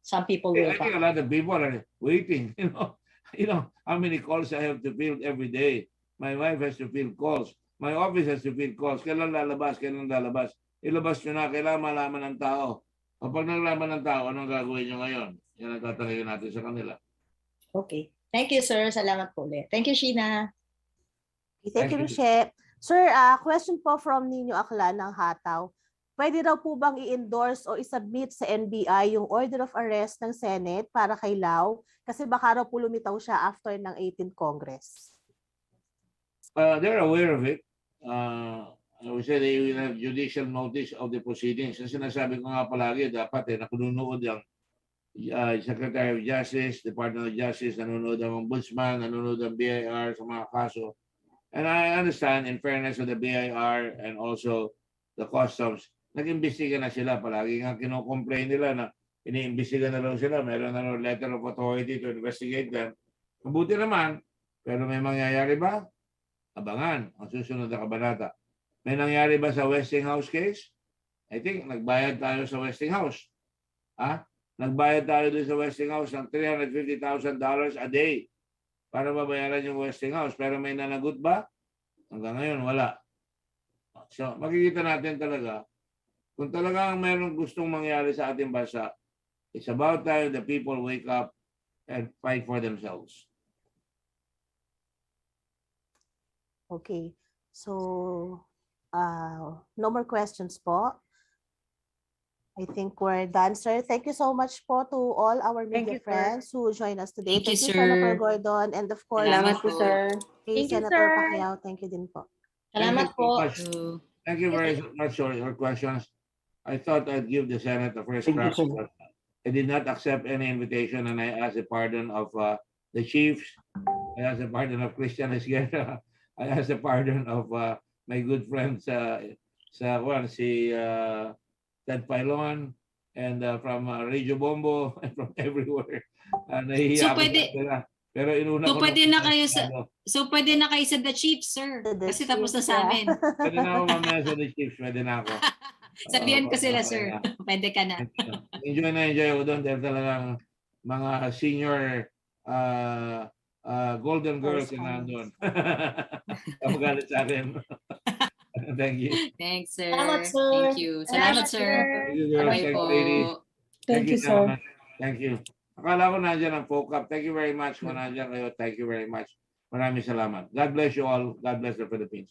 Some people will I think a lot of people are waiting. You know how many calls I have to field every day. My wife has to field calls. My office has to field calls. Kailan lalabas? Kailan lalabas? Ilabas nyo na. Kailangan malaman ng tao. Kapag naglaman ng tao, anong gagawin nyo ngayon? Yan ang tatanungin natin sa kanila. Okay. Thank you, sir. Salamat po ulit. Thank you, Sheena. Thank you, Michelle. Sir, question po from Nino Aklan ng Hataw. Pwede raw po bang i-endorse o i-submit sa NBI yung order of arrest ng Senate para kay Lau? Kasi baka raw po lumitaw siya after ng 18th Congress. They're aware of it. I would say they will have judicial notice of the proceedings. Kasi sinasabi ko nga palagi, dapat nakununood yung Secretary of Justice, Department of Justice, nanonood ang Ombudsman, nanonood ang BIR sa mga kaso. And I understand, in fairness to the BIR and also the customs, nag-imbestiga na sila. Palagi nga kinocomplain nila na iniimbestiga na lang sila. Meron na letter of authority to investigate them. Mabuti naman, pero may mangyayari ba? Abangan ang susunod na kabanata. May nangyari ba sa Westinghouse case? I think nagbayad tayo sa Westinghouse. Nagbayad tayo doon sa Westinghouse ng $350,000 a day para mabayaran yung Westinghouse. Pero may nanagot ba? Hanggang ngayon, wala. So, makikita natin talaga, kung talagang mayroong gustong mangyari sa ating bansa, it's about time the people wake up and fight for themselves. Okay. So, no more questions po. I think we're done, sir. Thank you so much po to all our media friends who joined us today. Thank you, sir. Senator Gordon, and of course, Salamat po, sir. kay Thank you, Senator sir. Pacquiao. Thank you din po. Salamat po. Thank you very much for your questions. I thought I'd give the Senate the first crack. I did not accept any invitation, and I asked the pardon of the chiefs. I asked the pardon of Christian Esguerra. I asked the pardon of my good friends si Ted Pailon and from Radio Bombo and from everywhere. So pwede, pero inuna so ko pwede na kayo sa pwede na kayo sa the chief, sir. The Kasi tapos na chief, sa amin. Pwede na ako mamaya sa the chiefs, pwede na ako. Sabihan ko sila, sir. Pwede ka na. Enjoy ako doon dahil talagang mga senior golden girls na nandun. Kamagalit sa akin. Thank you. Thanks, sir. Salamat, sir. Thank you. Salamat, sir. Thank you, girls. Bye Thank po. you, ladies. Thank you, sir. Thank you. Akala ko nandiyan ang focus. Thank you very much kung nandiyan kayo. Thank you very much. Maraming salamat. God bless you all. God bless the Philippines.